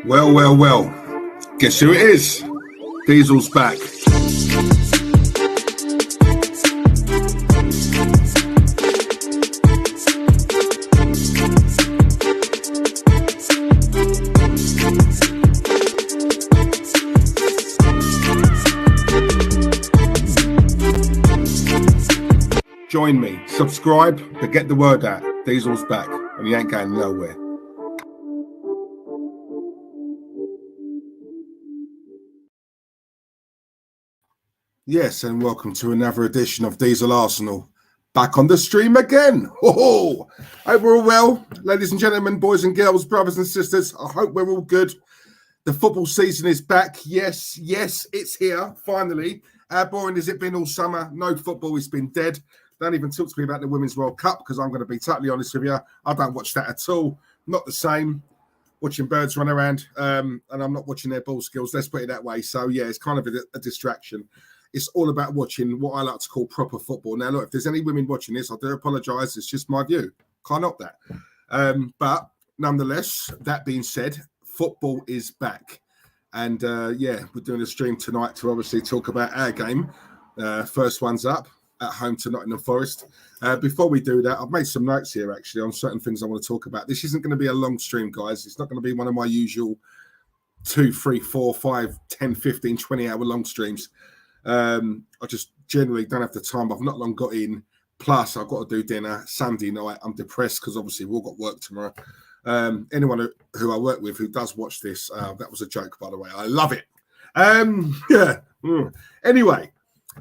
Well, well, well. Guess who it is? Diesel's back. Join me, subscribe, but get the word out. Diesel's back, and he ain't going nowhere. Yes, and welcome to another edition of Diesel Arsenal. Back on the stream again. Hope we're all well, ladies and gentlemen, boys and girls, brothers and sisters. I hope we're all good. The football season is back. Yes, it's here, finally. How boring has it been all summer? No football, it's been dead. Don't even talk to me about the Women's World Cup, because I'm going to be totally honest with you. I don't watch that at all. Not the same. Watching birds run around, and I'm not watching their ball skills. Let's put it that way. So, yeah, it's kind of a distraction. It's all about watching what I like to call proper football. Now, look, if there's any women watching this, I do apologise. It's just my view. Can't help that. But nonetheless, that being said, football is back. And, we're doing a stream tonight to obviously talk about our game. First one's up at home to Nottingham Forest. Before we do that, I've made some notes here, actually, on certain things I want to talk about. This isn't going to be a long stream, guys. It's not going to be one of my usual 2, 3, 4, 5, 10, 15, 20-hour long streams. I just generally don't have the time. I've not long got in. Plus, I've got to do dinner Sunday night. I'm depressed because obviously we've all got work tomorrow. Anyone who I work with who does watch this, that was a joke, by the way. I love it. Anyway,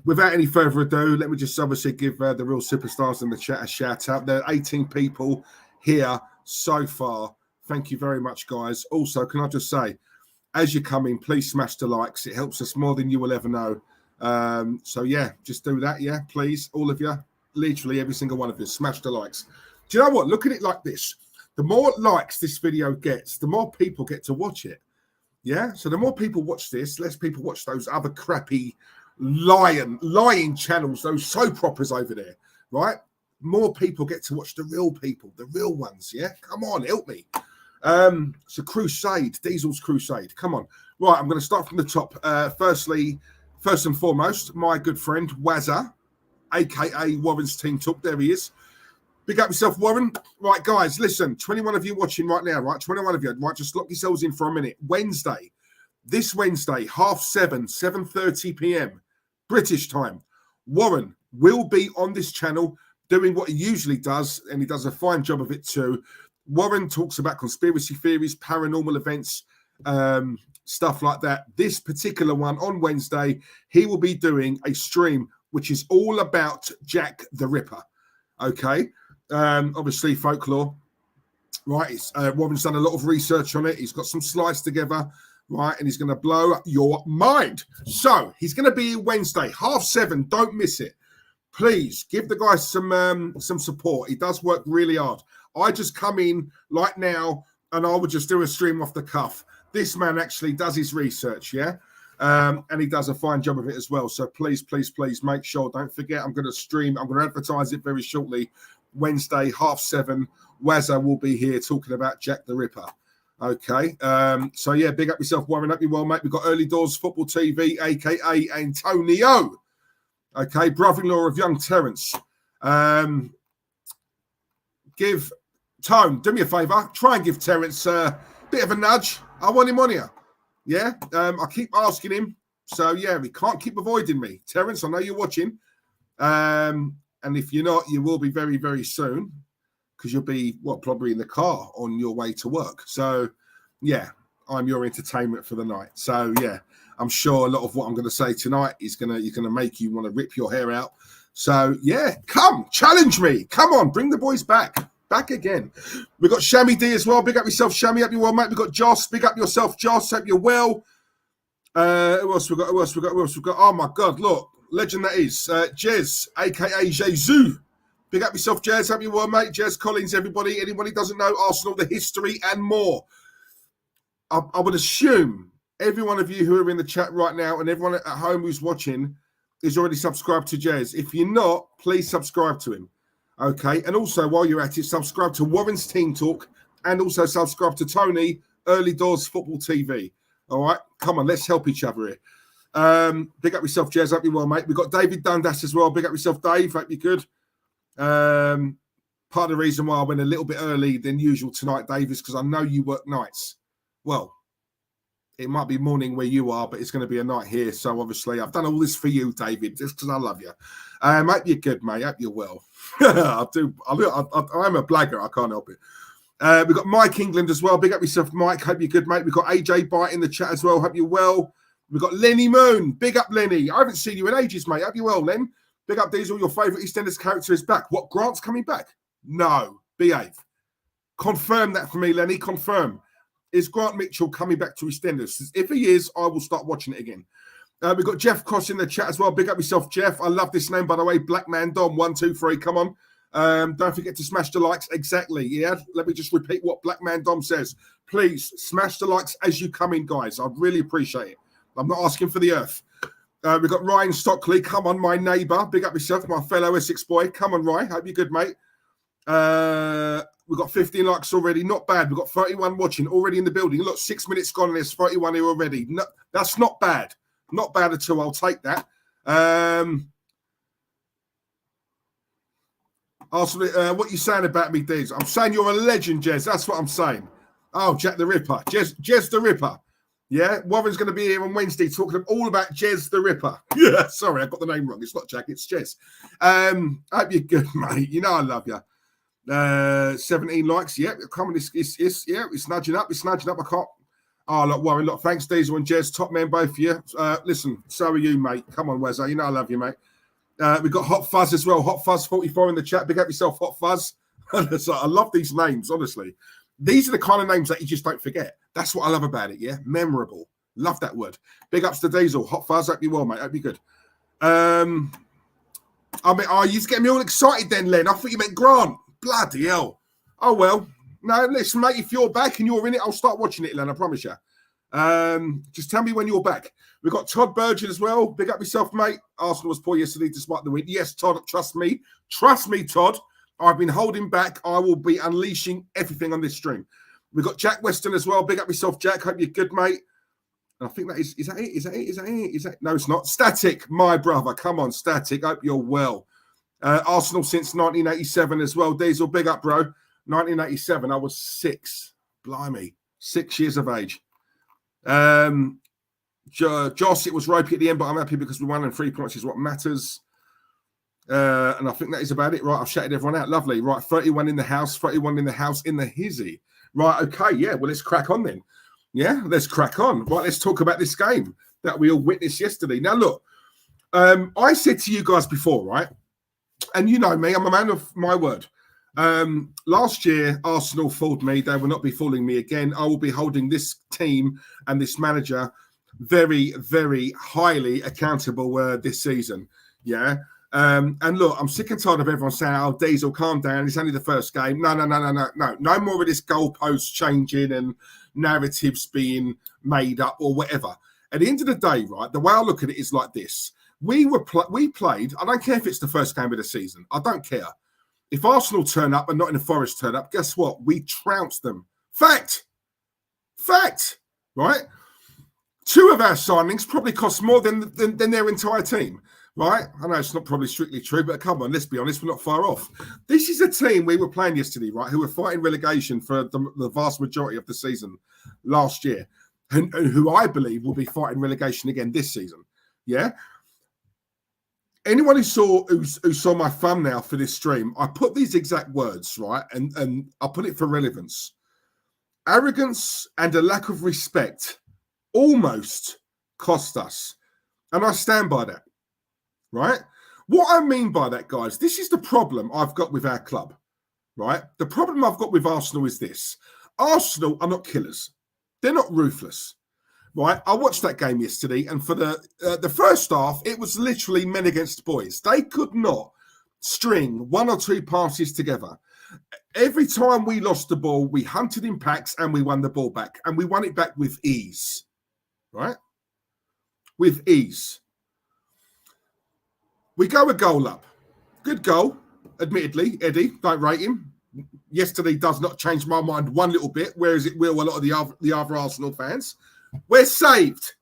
without any further ado, let me just obviously give the real superstars in the chat a shout out. There are 18 people here so far. Thank you very much, guys. Also, can I just say, as you come in, please smash the likes. It helps us more than you will ever know. So yeah, just do that. Yeah, please. All of you, literally every single one of you, smash the likes. Do you know what? Look at it like this. The more likes this video gets, the more people get to watch it. Yeah. So the more people watch this, less people watch those other crappy lying channels, those soap operas over there, right? More people get to watch the real people, the real ones. Yeah. Come on, help me. It's a crusade, Diesel's crusade. Come on. Right. I'm going to start from the top. First and foremost, my good friend Wazza, aka Warren's Team Talk. There he is. Big up yourself, Warren. Right, guys, listen. 21 of you watching right now, right? 21 of you. Right, just lock yourselves in for a minute. This Wednesday, 7:30, 7:30 p.m. British time. Warren will be on this channel doing what he usually does, and he does a fine job of it too. Warren talks about conspiracy theories, paranormal events, stuff like that. This particular one on Wednesday, he will be doing a stream which is all about Jack the Ripper. Okay, obviously folklore, right? Warren's done a lot of research on it. He's got some slides together, right? And he's going to blow your mind. So he's going to be Wednesday, 7:30. Don't miss it. Please give the guy some support. He does work really hard. I just come in like now and I would just do a stream off the cuff. This man actually does his research, yeah? And he does a fine job of it as well. So please make sure, don't forget, I'm going to stream. I'm going to advertise it very shortly. Wednesday, 7:30. Wazza will be here talking about Jack the Ripper. Okay. So, yeah, big up yourself, Warren. Hope you're well, mate. We've got Early Doors Football TV, a.k.a. Antonio. Okay, brother-in-law of young Terence. Give Tone, do me a favour. Try and give Terence a bit of a nudge. I want him on here. Yeah, I keep asking him. So, yeah, we can't keep avoiding me. Terence, I know you're watching. And if you're not, you will be very, very soon, because you'll be, probably in the car on your way to work. So, yeah, I'm your entertainment for the night. So, yeah, I'm sure a lot of what I'm going to say tonight is going to make you want to rip your hair out. So, yeah, come, challenge me. Come on, bring the boys back. Back again. We've got Shammy D as well. Big up yourself, Shammy. Hope you're well, mate. We've got Joss. Big up yourself, Joss. Hope you're well. Who else we got? Oh, my God. Look. Legend that is. Jez, a.k.a. Jesus. Big up yourself, Jez. Hope you're well, mate. Jez Collins, everybody. Anyone who doesn't know Arsenal, the history and more. I would assume every one of you who are in the chat right now and everyone at home who's watching is already subscribed to Jez. If you're not, please subscribe to him. Okay, and also while you're at it, subscribe to Warren's Team Talk and also subscribe to Tony, Early Doors Football TV. All right, come on, let's help each other here. Big up yourself, Jez. Hope you're well, mate. We've got David Dundas as well. Big up yourself, Dave. Hope you're good. Part of the reason why I went a little bit early than usual tonight, Dave, is because I know you work nights. Well, it might be morning where you are, but it's going to be a night here. So obviously, I've done all this for you, David, just because I love you. Hope you're good, mate. Hope you're well. I do. I'm a blagger. I can't help it. We've got Mike England as well. Big up yourself, Mike. Hope you're good, mate. We've got AJ Bite in the chat as well. Hope you're well. We've got Lenny Moon. Big up, Lenny. I haven't seen you in ages, mate. Hope you're well, Len. Big up, Diesel. Your favourite EastEnders character is back. What, Grant's coming back? No. Behave. Confirm that for me, Lenny. Confirm. Is Grant Mitchell coming back to EastEnders? If he is, I will start watching it again. We've got Jeff Cross in the chat as well. Big up yourself, Jeff. I love this name, by the way. Black Man Dom, 1, 2, 3. Come on. Don't forget to smash the likes. Exactly. Yeah. Let me just repeat what Black Man Dom says. Please smash the likes as you come in, guys. I'd really appreciate it. I'm not asking for the earth. We've got Ryan Stockley. Come on, my neighbour. Big up yourself, my fellow Essex boy. Come on, Ryan. Hope you're good, mate. We've got 15 likes already. Not bad. We've got 31 watching already in the building. Look, 6 minutes gone and there's 31 here already. No, that's not bad. Not bad at all. I'll take that. Arsenal, what you saying about me, Diz? I'm saying you're a legend, Jez. That's what I'm saying. Oh, Jack the Ripper. Jez the Ripper. Yeah, Warren's going to be here on Wednesday talking all about Jez the Ripper. Yeah, sorry, I got the name wrong. It's not Jack, it's Jez. Hope you're good, mate. You know I love you. 17 likes. Yeah, come on. It's nudging up. It's nudging up. I can't. Oh, look, Warren. Look, thanks, Diesel and Jez. Top men, both of you. Listen, so are you, mate. Come on, Wezza. You know I love you, mate. We've got Hot Fuzz as well. Hot Fuzz 44 in the chat. Big up yourself, Hot Fuzz. I love these names, honestly. These are the kind of names that you just don't forget. That's what I love about it, yeah? Memorable. Love that word. Big ups to Diesel. Hot Fuzz. Hope you're well, mate. Hope you're good. I mean, oh, you're getting me all excited then, Len. I thought you meant Grant. Bloody hell. Oh, well. No, listen, mate, if you're back and you're in it, I'll start watching it, Len. I promise you. Just tell me when you're back. We've got Todd Burgin as well. Big up yourself, mate. Arsenal was poor yesterday despite the win. Yes, Todd, trust me. Trust me, Todd. I've been holding back. I will be unleashing everything on this stream. We've got Jack Weston as well. Big up yourself, Jack. Hope you're good, mate. And I think that is that it? Is that no, it's not. Static, my brother. Come on, Static. Hope you're well. Arsenal since 1987 as well. Diesel, big up, bro. 1987. I was 6. Blimey. 6 years of age. Joss, it was ropey at the end, but I'm happy because we won and 3 points is what matters. And I think that is about it. Right, I've shouted everyone out. Lovely. Right, 31 in the house, 31 in the house in the hizzy. Right, okay, yeah, well, let's crack on then. Yeah, let's crack on. Right, let's talk about this game that we all witnessed yesterday. Now, look, I said to you guys before, right, and you know me, I'm a man of my word. Last year, Arsenal fooled me. They will not be fooling me again. I will be holding this team and this manager very, very highly accountable this season. Yeah. And look, I'm sick and tired of everyone saying, oh, Diesel, calm down. It's only the first game. No. No more of this goalpost changing and narratives being made up or whatever. At the end of the day, right, the way I look at it is like this. We played, I don't care if it's the first game of the season. I don't care. If Arsenal turn up and Nottingham Forest turn up, guess what? We trounced them. Fact, right? 2 of our signings probably cost more than their entire team, right? I know it's not probably strictly true, but come on, let's be honest, we're not far off. This is a team we were playing yesterday, right, who were fighting relegation for the vast majority of the season last year, and who I believe will be fighting relegation again this season, yeah? Anyone who saw my thumbnail for this stream, I put these exact words, right? And I put it for relevance. Arrogance and a lack of respect almost cost us. And I stand by that, right? What I mean by that, guys, this is the problem I've got with our club, right? The problem I've got with Arsenal is this. Arsenal are not killers. They're not ruthless. Right, I watched that game yesterday, and for the first half, it was literally men against boys. They could not string 1 or 2 passes together. Every time we lost the ball, we hunted in packs and we won the ball back, and we won it back with ease. Right, with ease. We go a goal up. Good goal, admittedly. Eddie, don't rate him. yesterday does not change my mind one little bit, whereas it will a lot of the other Arsenal fans. We're saved.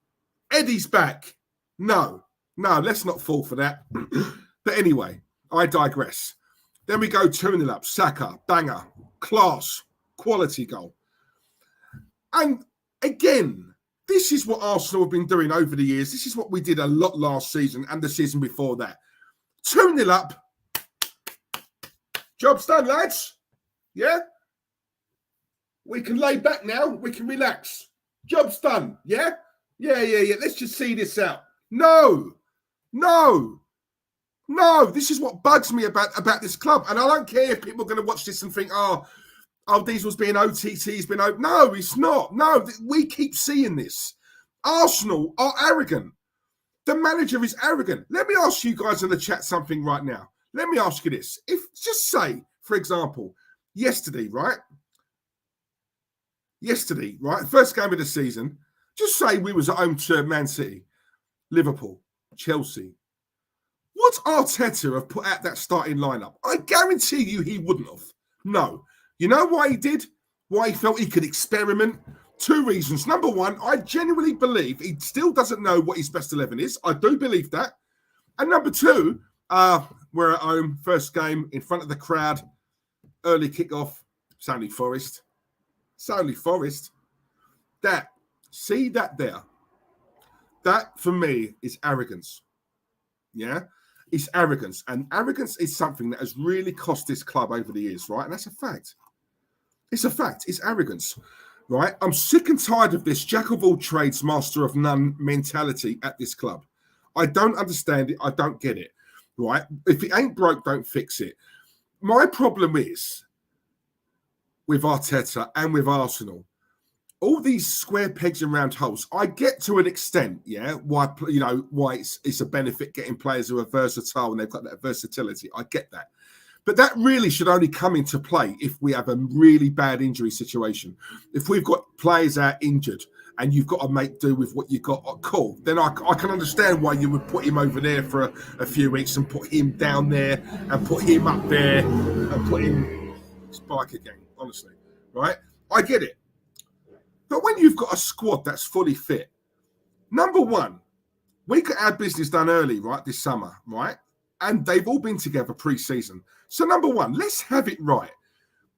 Eddie's back. No, let's not fall for that. But anyway, I digress. Then we go 2-0 up. Saka, banger, class, quality goal. And again, this is what Arsenal have been doing over the years. This is what we did a lot last season and the season before that. 2-0 up. Job's done, lads. Yeah? We can lay back now. We can relax. Job's done. Yeah? Yeah. Let's just see this out. No. This is what bugs me about this club. And I don't care if people are going to watch this and think, oh, Diesel's being OTT. He's been No, it's not. No, we keep seeing this. Arsenal are arrogant. The manager is arrogant. Let me ask you guys in the chat something right now. Let me ask you this. If, just say, for example, yesterday, right? First game of the season. Just say we was at home to Man City, Liverpool, Chelsea. Would Arteta have put out that starting lineup? I guarantee you he wouldn't have. No. You know why he did? Why he felt he could experiment? 2 reasons. Number 1, I genuinely believe he still doesn't know what his best 11 is. I do believe that. And number 2, we're at home, first game in front of the crowd, early kickoff. It's only Forest. See that there. That for me is arrogance. Yeah, it's arrogance, and arrogance is something that has really cost this club over the years, right? And that's a fact. It's a fact. It's arrogance, right? I'm sick and tired of this jack of all trades, master of none mentality at this club. I don't understand it. I don't get it, right? If it ain't broke, don't fix it. My problem is with Arteta and with Arsenal, all these square pegs and round holes. I get to an extent, yeah, why it's a benefit getting players who are versatile and they've got that versatility. I get that. But that really should only come into play if we have a really bad injury situation. If we've got players out injured and you've got to make do with what you've got, cool. Then I can understand why you would put him over there for a few weeks and put him down there and put him up there and put him spike again, honestly, right? I get it. But when you've got a squad that's fully fit, number 1, we got our business done early, right, this summer, right? And they've all been together pre-season. So number 1, let's have it right.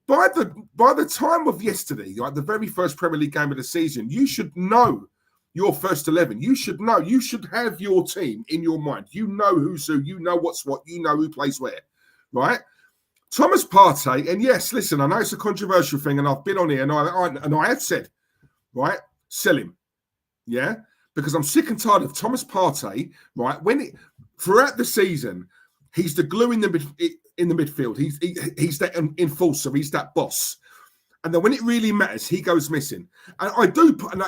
By the time of yesterday, like the very first Premier League game of the season, you should know your first 11. You should know. You should have your team in your mind. You know who's who. You know what's what. You know who plays where, right? Thomas Partey, and yes, listen, I know it's a controversial thing, and I've been on here, and I have said, right, sell him, yeah, because I'm sick and tired of Thomas Partey, right? Throughout the season, he's the glue in the midfield. He's that enforcer. He's that boss. And then when it really matters, he goes missing. And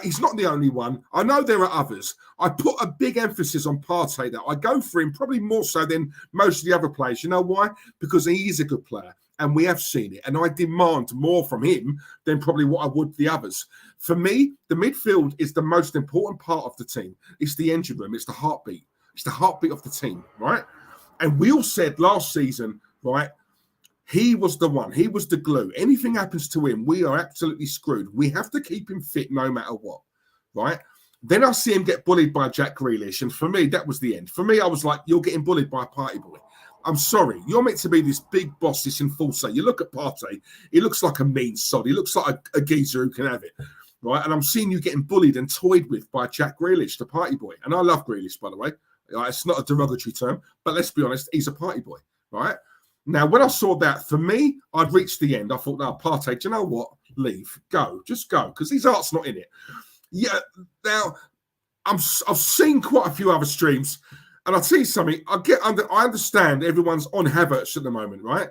he's not the only one. I know there are others. I put a big emphasis on Partey there. I go for him probably more so than most of the other players. You know why? Because he is a good player. And we have seen it. And I demand more from him than probably what I would the others. For me, the midfield is the most important part of the team. It's the engine room. It's the heartbeat. It's the heartbeat of the team, right? And we all said last season, right, he was the one. He was the glue. Anything happens to him, we are absolutely screwed. We have to keep him fit no matter what, right? Then I see him get bullied by Jack Grealish. And for me, that was the end. For me, I was like, you're getting bullied by a party boy. I'm sorry. You're meant to be this big boss, this enforcer. You look at Partey, he looks like a mean sod. He looks like a geezer who can have it, right? And I'm seeing you getting bullied and toyed with by Jack Grealish, the party boy. And I love Grealish, by the way. It's not a derogatory term, but let's be honest, he's a party boy, right? Now, when I saw that, for me, I'd reached the end. I thought, no, Partey, do you know what? Leave. Go. Just go, because his heart's not in it. Yeah, now, I've seen quite a few other streams, and I'll tell you something. I understand everyone's on Havertz at the moment, right?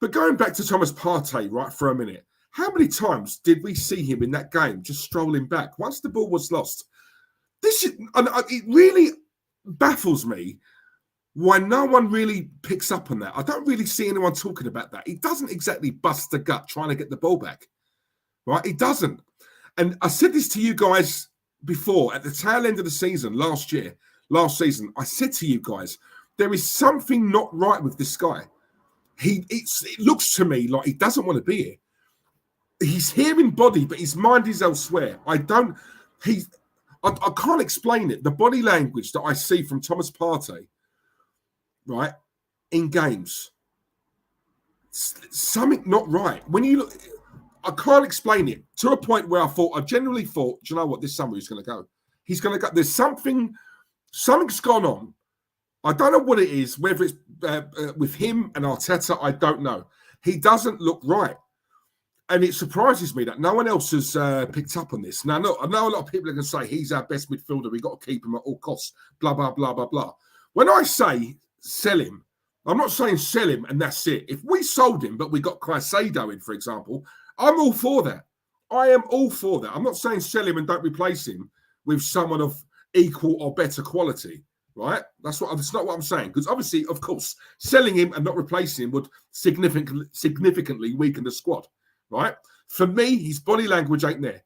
But going back to Thomas Partey, right, for a minute, how many times did we see him in that game just strolling back once the ball was lost? It really baffles me why no one really picks up on that. I don't really see anyone talking about that. He doesn't exactly bust the gut trying to get the ball back, right? He doesn't. And I said this to you guys before at the tail end of the season last season. I said to you guys, there is something not right with this guy. it looks to me like he doesn't want to be here. He's here in body, but his mind is elsewhere. I can't explain it. The body language that I see from Thomas Partey, right, in games, something not right. When you look, I can't explain it to a point where I genuinely thought, do you know what, this summer he's going to go. He's going to go. There's something's gone on. I don't know what it is, whether it's with him and Arteta, I don't know. He doesn't look right. And it surprises me that no one else has picked up on this. Now, I know a lot of people are going to say he's our best midfielder. We've got to keep him at all costs, blah, blah, blah, blah, blah. When I say sell him, I'm not saying sell him and that's it. If we sold him, but we got Caicedo in, for example, I'm all for that. I am all for that. I'm not saying sell him and don't replace him with someone of equal or better quality, right? That's not what I'm saying. Because obviously, of course, selling him and not replacing him would significantly weaken the squad. Right? For me, his body language ain't there.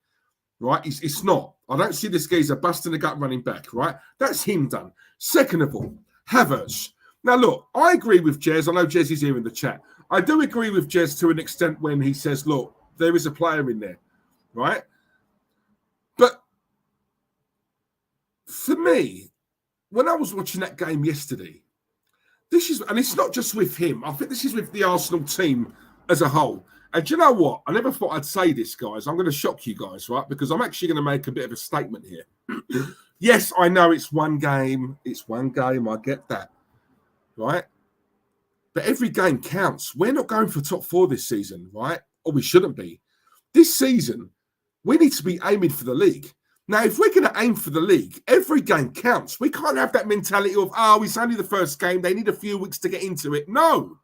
Right? It's not. I don't see this geezer busting the gut running back. Right? That's him done. Second of all, Havertz. Now, look, I agree with Jez. I know Jez is here in the chat. I do agree with Jez to an extent when he says, look, there is a player in there. Right? But for me, when I was watching that game yesterday, and it's not just with him. I think this is with the Arsenal team as a whole. And do you know what? I never thought I'd say this, guys. I'm going to shock you guys, right? Because I'm actually going to make a bit of a statement here. Yes, I know it's one game. It's one game. I get that, right? But every game counts. We're not going for top 4 this season, right? Or we shouldn't be. This season, we need to be aiming for the league. Now, if we're going to aim for the league, every game counts. We can't have that mentality of, it's only the first game. They need a few weeks to get into it. No.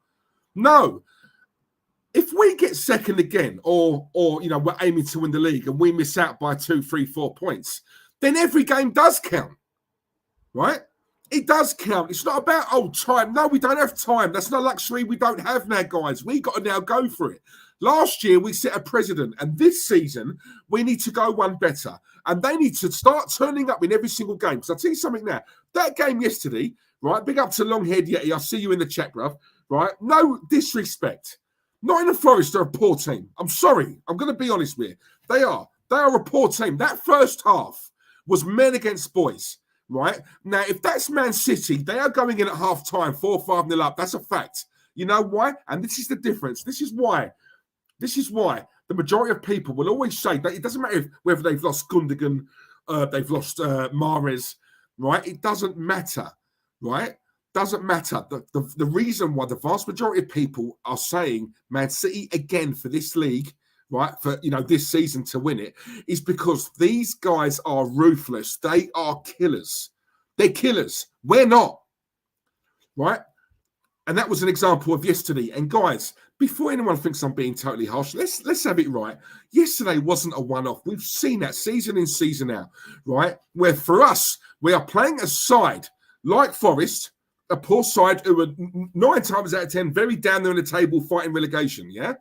If we get second again, or we're aiming to win the league and we miss out by 2, 3, 4 points, then every game does count, right? It does count. It's not about, time. No, we don't have time. That's no luxury we don't have now, guys. We got to now go for it. Last year, we set a precedent, and this season, we need to go one better. And they need to start turning up in every single game. Because I'll tell you something now. That game yesterday, right, big up to Longhead Yeti. I see you in the chat, bruv, right? No disrespect. Nottingham Forest are a poor team. I'm sorry. I'm going to be honest with you. They are. They are a poor team. That first half was men against boys, right? Now, if that's Man City, they are going in at half-time, 4-5-0 up. That's a fact. You know why? And this is the difference. This is why the majority of people will always say that it doesn't matter whether they've lost Gundogan, they've lost Mahrez, right? It doesn't matter, right? Doesn't matter. The reason why the vast majority of people are saying Man City again for this league, right, for this season to win it, is because these guys are ruthless. They are killers. They're killers. We're not, right? And that was an example of yesterday. And guys, before anyone thinks I'm being totally harsh, let's have it right. Yesterday wasn't a one-off. We've seen that season in, season out, right? Where for us, we are playing a side like Forest, a poor side who are 9 times out of 10 very down there in the table fighting relegation, yeah?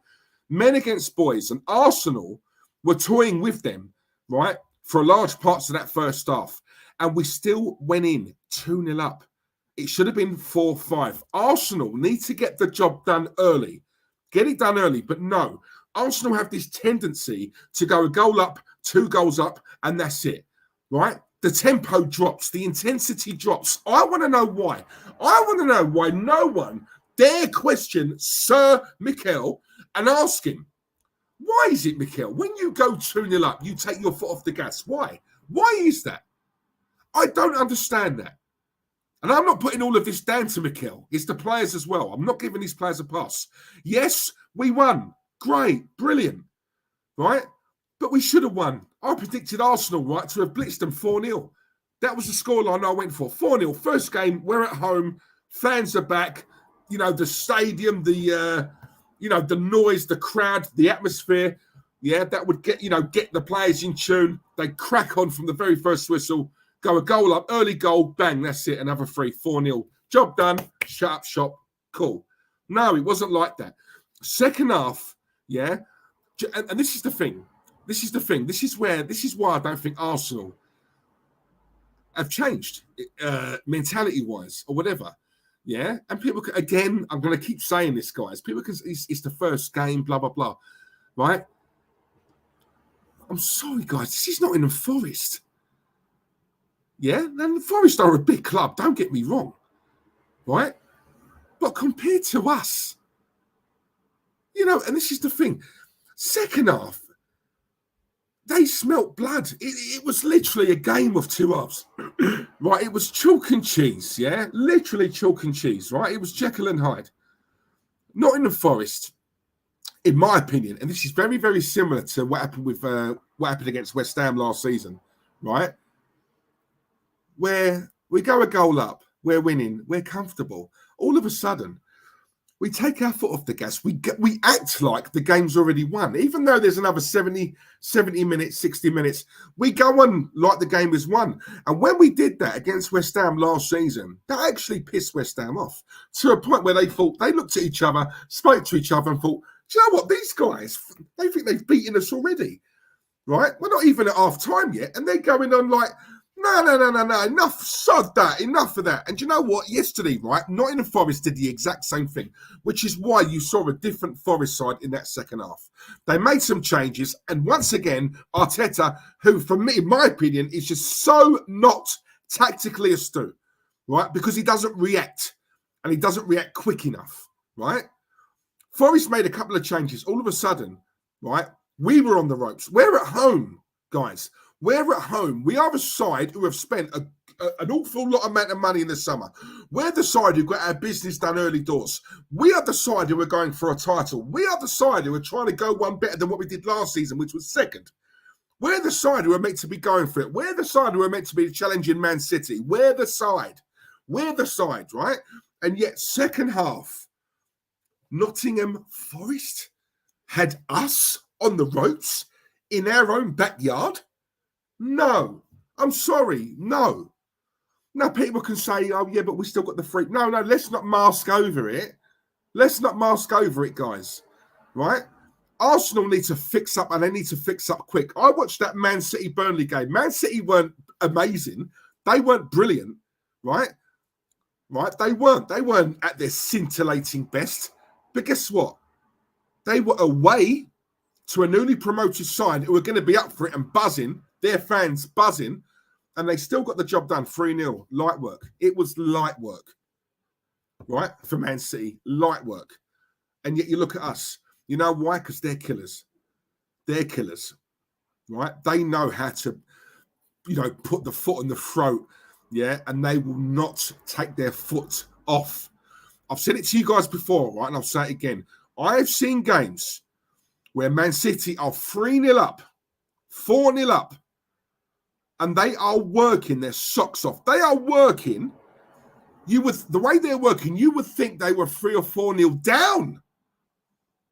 Men against boys. And Arsenal were toying with them, right, for large parts of that first half. And we still went in 2-0 up. It should have been 4-5. Arsenal need to get the job done early. Get it done early. But no, Arsenal have this tendency to go a goal up, 2 goals up, and that's it, right? The tempo drops, the intensity drops. I want to know why. I want to know why no one dare question Sir Mikel and ask him, why is it, Mikel, when you go 2-0 up, you take your foot off the gas? Why? Why is that? I don't understand that. And I'm not putting all of this down to Mikel. It's the players as well. I'm not giving these players a pass. Yes, we won. Great. Brilliant. Right? But we should have won. I predicted Arsenal, right, to have blitzed them 4-0. That was the scoreline I went for. 4-0. First game, we're at home. Fans are back. The stadium, the noise, the crowd, the atmosphere. Yeah, that would get the players in tune. They crack on from the very first whistle. Go a goal up, early goal, bang, that's it, another 4-0. Job done, shut up shop, cool. No, it wasn't like that. Second half, yeah, and this is the thing. This is why I don't think Arsenal have changed mentality-wise or whatever. Yeah, and people can, again, I'm going to keep saying this, guys. People can, it's the first game, blah blah blah, right? I'm sorry, guys. This is Nottingham Forest. Yeah, and Forest are a big club. Don't get me wrong, right? But compared to us, you know, and this is the thing. Second half, they smelt blood. It was literally a game of two halves, right? It was chalk and cheese, yeah? Literally chalk and cheese, right? It was Jekyll and Hyde. Nottingham Forest, in my opinion, and this is very, very similar to what happened against West Ham last season, right? Where we go a goal up, we're winning, we're comfortable. All of a sudden, we take our foot off the gas. We act like the game's already won. Even though there's another 70 minutes, 60 minutes, we go on like the game is won. And when we did that against West Ham last season, that actually pissed West Ham off to a point where they looked at each other, spoke to each other and thought, do you know what, these guys, they think they've beaten us already, right? We're not even at half time yet. And they're going on like, no, enough, sod that, enough of that. And you know what? Yesterday, right, Nottingham Forest did the exact same thing, which is why you saw a different Forest side in that second half. They made some changes, and once again, Arteta, who for me, in my opinion, is just so not tactically astute, right, because he doesn't react, and he doesn't react quick enough, right? Forest made a couple of changes. All of a sudden, right, we were on the ropes. We're at home, guys. We're at home. We are a side who have spent an awful lot amount of money in the summer. We're the side who got our business done early doors. We are the side who are going for a title. We are the side who are trying to go one better than what we did last season, which was second. We're the side who are meant to be going for it. We're the side who are meant to be challenging Man City. We're the side. We're the side, right? And yet, second half, Nottingham Forest had us on the ropes in our own backyard. No, I'm sorry. No. Now, people can say, oh, yeah, but we still got the free. No, let's not mask over it. Let's not mask over it, guys. Right? Arsenal need to fix up, and they need to fix up quick. I watched that Man City-Burnley game. Man City weren't amazing. They weren't brilliant, right? Right? They weren't at their scintillating best. But guess what? They were away to a newly promoted side who were going to be up for it and buzzing. Their fans buzzing, and they still got the job done 3-0. Light work. It was light work, right? For Man City, light work. And yet you look at us. You know why? Because they're killers. They're killers, right? They know how to, put the foot in the throat, yeah? And they will not take their foot off. I've said it to you guys before, right? And I'll say it again. I've seen games where Man City are 3-0 up, 4-0 up, and they are working their socks off. They are working. The way they're working, you would think they were 3 or 4-0 down.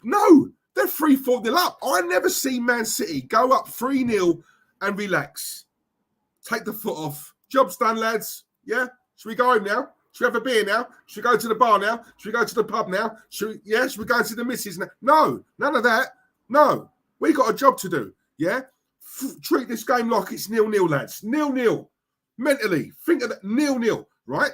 No, they're 3-4-0 up. I never see Man City go up 3-0 and relax. Take the foot off. Job's done, lads. Yeah? Should we go home now? Should we have a beer now? Should we go to the bar now? Should we go to the pub now? Should we go to the missus now? No, none of that. No, we got a job to do. Yeah? Treat this game like it's 0-0, lads. 0-0. Mentally, think of that. 0-0, right?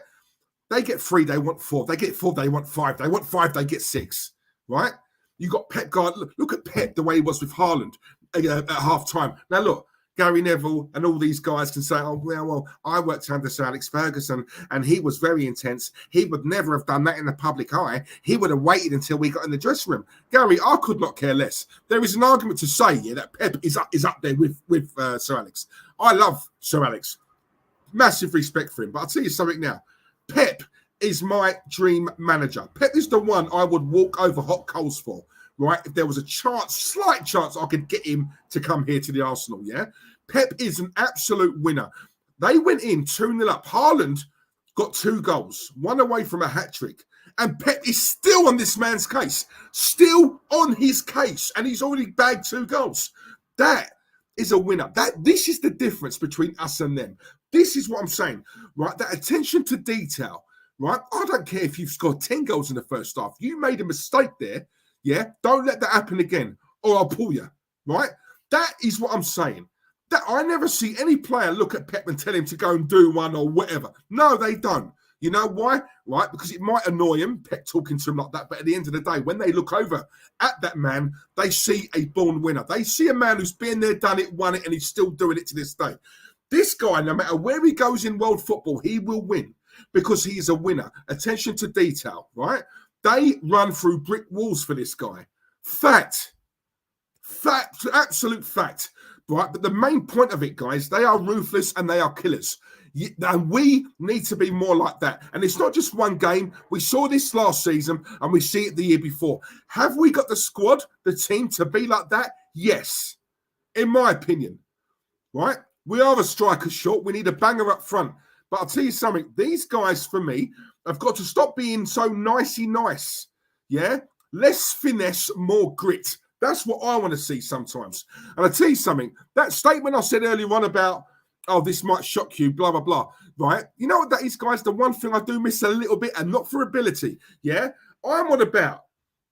They get 3, they want 4. They get 4, they want 5. They want 5, they get 6, right? You got Pep guard. Look at Pep the way he was with Haaland at half time. Now look, Gary Neville and all these guys can say, oh, well, I worked under Sir Alex Ferguson and he was very intense. He would never have done that in the public eye. He would have waited until we got in the dressing room. Gary, I could not care less. There is an argument to say that Pep is up there with Sir Alex. I love Sir Alex. Massive respect for him. But I'll tell you something now. Pep is my dream manager. Pep is the one I would walk over hot coals for, right? If there was a chance, slight chance, I could get him to come here to the Arsenal, yeah? Pep is an absolute winner. They went in 2-0 up. Haaland got 2 goals, one away from a hat-trick. And Pep is still on this man's case. Still on his case. And he's already bagged 2 goals. That is a winner. This is the difference between us and them. This is what I'm saying, right? That attention to detail, right? I don't care if you've scored 10 goals in the first half. You made a mistake there, yeah? Don't let that happen again or I'll pull you, right? That is what I'm saying. That I never see any player look at Pep and tell him to go and do one or whatever. No, they don't. You know why? Right? Because it might annoy him, Pep talking to him like that. But at the end of the day, when they look over at that man, they see a born winner. They see a man who's been there, done it, won it, and he's still doing it to this day. This guy, no matter where he goes in world football, he will win because he's a winner. Attention to detail, right? They run through brick walls for this guy. Fact, absolute fact, right? But the main point of it, guys, they are ruthless and they are killers. And we need to be more like that. And it's not just one game. We saw this last season and we see it the year before. Have we got the squad, the team to be like that? Yes, in my opinion, right? We are a striker short. We need a banger up front. But I'll tell you something. These guys, for me, have got to stop being so nicey nice. Yeah? Less finesse, more grit. That's what I want to see sometimes. And I'll tell you something. That statement I said earlier on about, oh, this might shock you, blah, blah, blah, right? You know what that is, guys? The one thing I do miss a little bit, and not for ability, yeah? I'm on about,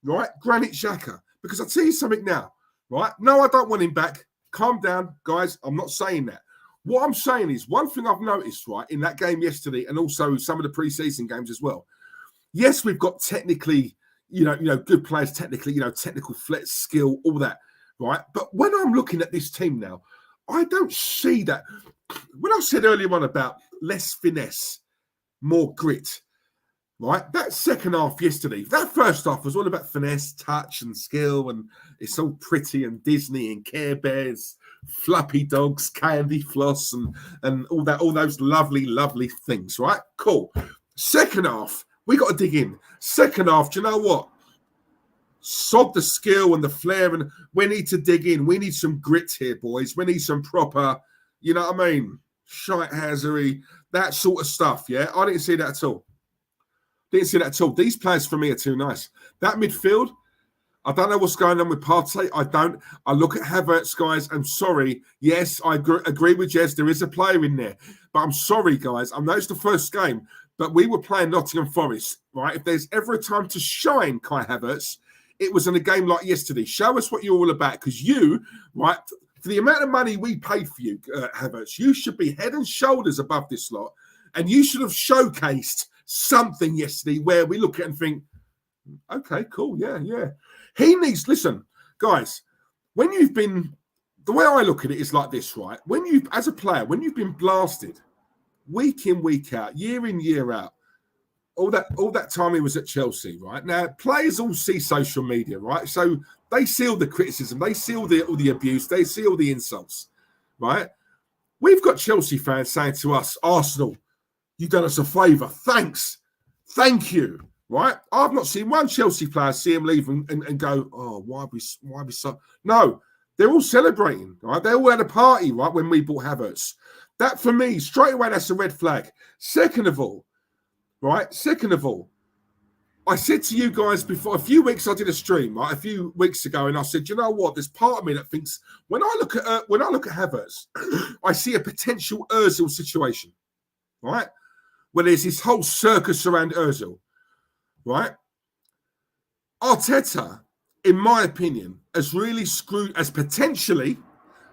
right, Granit Xhaka. Because I'll tell you something now, right? No, I don't want him back. Calm down, guys. I'm not saying that. What I'm saying is, one thing I've noticed, right, in that game yesterday, and also some of the preseason games as well. Yes, we've got technically, you know, good players technically, technical flex, skill, all that, right? But when I'm looking at this team now, I don't see that. When I said earlier on about less finesse, more grit, right? That second half yesterday, that first half was all about finesse, touch, and skill, and it's all pretty and Disney and Care Bears, fluffy dogs, candy floss, and all that, all those lovely, lovely things, right? Cool. Second half, we got to dig in. Second half, do you know what? Sod the skill and the flair, and we need to dig in. We need some grit here, boys. We need some proper, you know what I mean? Shite hazard, that sort of stuff, yeah? I didn't see that at all. These players for me are too nice. That midfield, I don't know what's going on with Partey. I don't. I look at Havertz, guys. I'm sorry. Yes, I agree with Jez. There is a player in there. But I'm sorry, guys. I know it's the first game, but we were playing Nottingham Forest, right? If there's ever a time to shine, Kai Havertz, it was in a game like yesterday. Show us what you're all about, because you, right, for the amount of money we paid for you, Havertz, you should be head and shoulders above this lot, and you should have showcased something yesterday where we look at it and think, okay, cool, yeah. He needs, listen, guys, when you've been, the way I look at it is like this, right? When you, as a player, when you've been blasted week in, week out, year in, year out, all that time he was at Chelsea, right? Now, players all see social media, right? So they see all the criticism, they see all the abuse, they see all the insults, right? We've got Chelsea fans saying to us, Arsenal, you've done us a favour. Thanks. Thank you. Right? I've not seen one Chelsea player see him leave and go, oh, why we so... No, they're all celebrating, right? They all had a party, right, when we bought Havertz. That, for me, straight away, that's a red flag. Second of all, I said to you guys before, a few weeks I did a stream, right, a few weeks ago, and I said, you know what? There's part of me that thinks when I look at Havertz, I see a potential Ozil situation, right? Where there's this whole circus around Ozil, right? Arteta, in my opinion, has potentially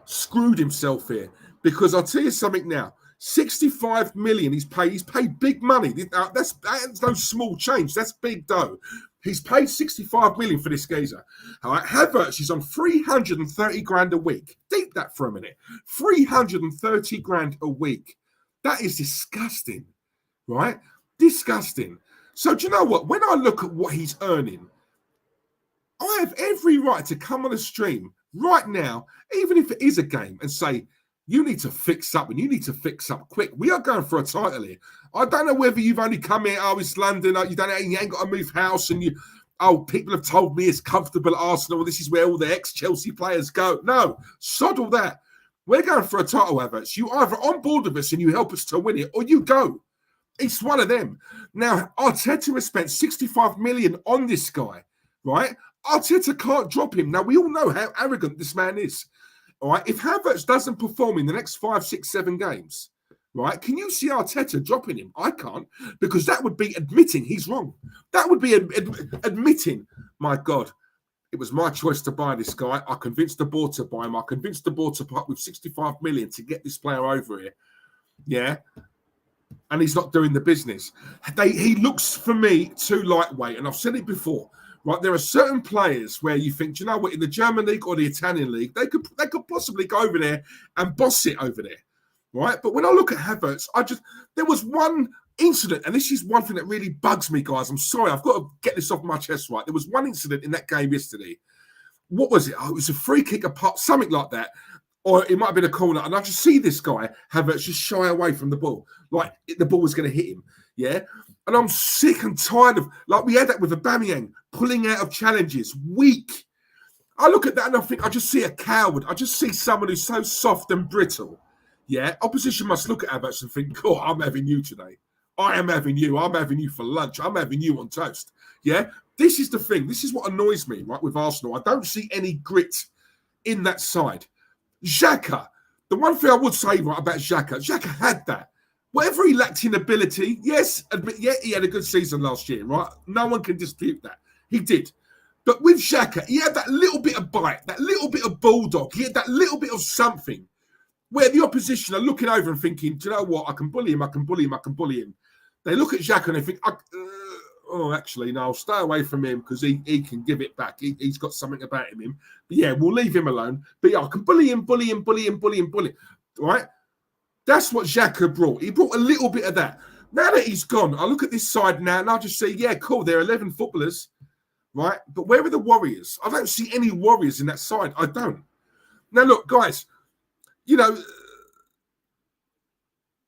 screwed himself here, because I'll tell you something now. 65 million he's paid. He's paid big money. That's no small change. That's big dough. He's paid 65 million for this geezer. All right, Havertz is on 330 grand a week. Deep that for a minute. 330 grand a week. That is disgusting, right? Disgusting. So do you know what? When I look at what he's earning, I have every right to come on a stream right now, even if it is a game, and say, you need to fix up, and you need to fix up quick. We are going for a title here. I don't know whether you've only come here, oh, it's London, you ain't got to move house, and people have told me it's comfortable at Arsenal, this is where all the ex-Chelsea players go. No, sod all that. We're going for a title, Havertz. You either on board with us and you help us to win it, or you go. It's one of them. Now, Arteta has spent 65 million on this guy, right? Arteta can't drop him. Now, we all know how arrogant this man is. All right, if Havertz doesn't perform in the next 5, 6, 7 games, right, can you see Arteta dropping him? I can't, because that would be admitting he's wrong. That would be admitting, my God, it was my choice to buy this guy. I convinced the board to buy him. I convinced the board to part with 65 million to get this player over here. Yeah. and he's not doing the business. He looks, for me, too lightweight, and I've said it before. Right, there are certain players where you think, you know what, in the German league or the Italian league, they could possibly go over there and boss it over there, right? But when I look at Havertz, there was one incident, and this is one thing that really bugs me, guys. I'm sorry, I've got to get this off my chest, right? There was one incident in that game yesterday. What was it? Oh, it was a free kick apart, something like that. Or it might have been a corner, and I just see this guy, Havertz, just shy away from the ball. Like the ball was going to hit him, yeah? And I'm sick and tired of, like we had that with Aubameyang, pulling out of challenges, weak. I look at that and I think, I just see a coward. I just see someone who's so soft and brittle, yeah? Opposition must look at Havertz and think, oh, I'm having you today. I am having you. I'm having you for lunch. I'm having you on toast, yeah? This is the thing. This is what annoys me, right, with Arsenal. I don't see any grit in that side. Xhaka, the one thing I would say right about Xhaka had that. Whatever he lacked in ability, yes, admit, yeah, he had a good season last year, right? No one can dispute that. He did. But with Xhaka, he had that little bit of bite, that little bit of bulldog. He had that little bit of something where the opposition are looking over and thinking, do you know what? I can bully him, I can bully him, I can bully him. They look at Xhaka and they think, actually, no, I'll stay away from him because he can give it back. He's got something about him. But yeah, we'll leave him alone. But yeah, I can bully him. Right? That's what Xhaka brought. He brought a little bit of that. Now that he's gone, I look at this side now and I just say, yeah, cool, they're 11 footballers, right? But where are the warriors? I don't see any warriors in that side. I don't. Now, look, guys, you know,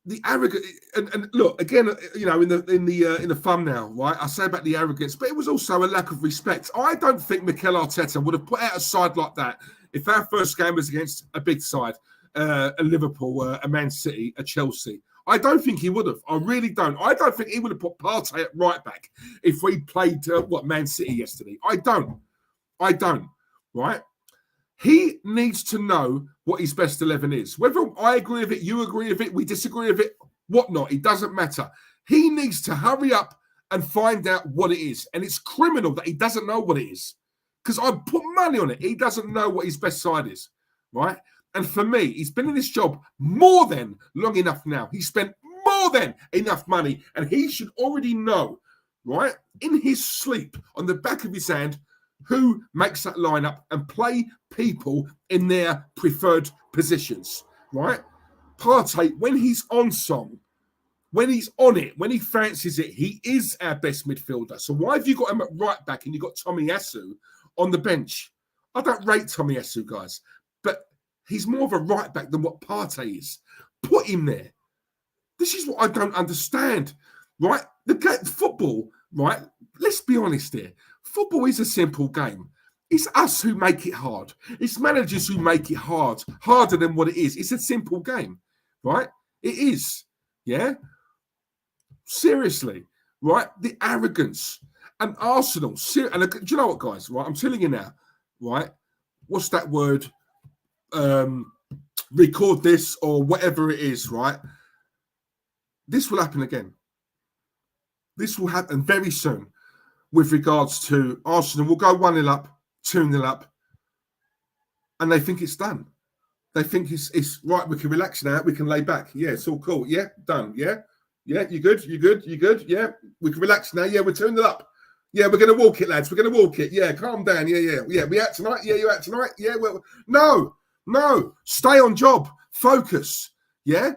the arrogance, and look again, you know, in the thumbnail, right? I say about the arrogance, but it was also a lack of respect. I don't think Mikel Arteta would have put out a side like that if our first game was against a big side, a Liverpool, a Man City, a Chelsea. I don't think he would have. I really don't. I don't think he would have put Partey at right back if we played Man City yesterday. I don't. Right? He needs to know what his best 11 is. Whether I agree with it, you agree with it, we disagree with it, whatnot, it doesn't matter. He needs to hurry up and find out what it is. And it's criminal that he doesn't know what it is. Because I put money on it. He doesn't know what his best side is, right? And for me, he's been in this job more than long enough now. He spent more than enough money. And he should already know, right, in his sleep, on the back of his hand, who makes that lineup and play people in their preferred positions, right? Partey, when he's on song, when he's on it, when he fancies it, he is our best midfielder. So why have you got him at right back and you got Tomiyasu on the bench? I don't rate Tomiyasu, guys, but he's more of a right back than what Partey is. Put him there. This is what I don't understand, right? Football, right? Let's be honest here. Football is a simple game. It's us who make it hard. It's managers who make it hard, harder than what it is. It's a simple game, right? It is, yeah? Seriously, right? The arrogance. And Arsenal, and do you know what, guys, right? I'm telling you now, right? What's that word? Record this or whatever it is, right? This will happen again. This will happen very soon. With regards to Arsenal, we'll go 1-0 up, 2-0 up, and they think it's done. They think it's right, we can relax now, we can lay back. Yeah, it's all cool. Yeah, done. Yeah, you good? Yeah, we can relax now. Yeah, we're 2-0 up. Yeah, we're going to walk it, lads. We're going to walk it. Yeah, calm down. Yeah. We out tonight? Yeah, you out tonight? Yeah, well, no. Stay on job. Focus. Yeah?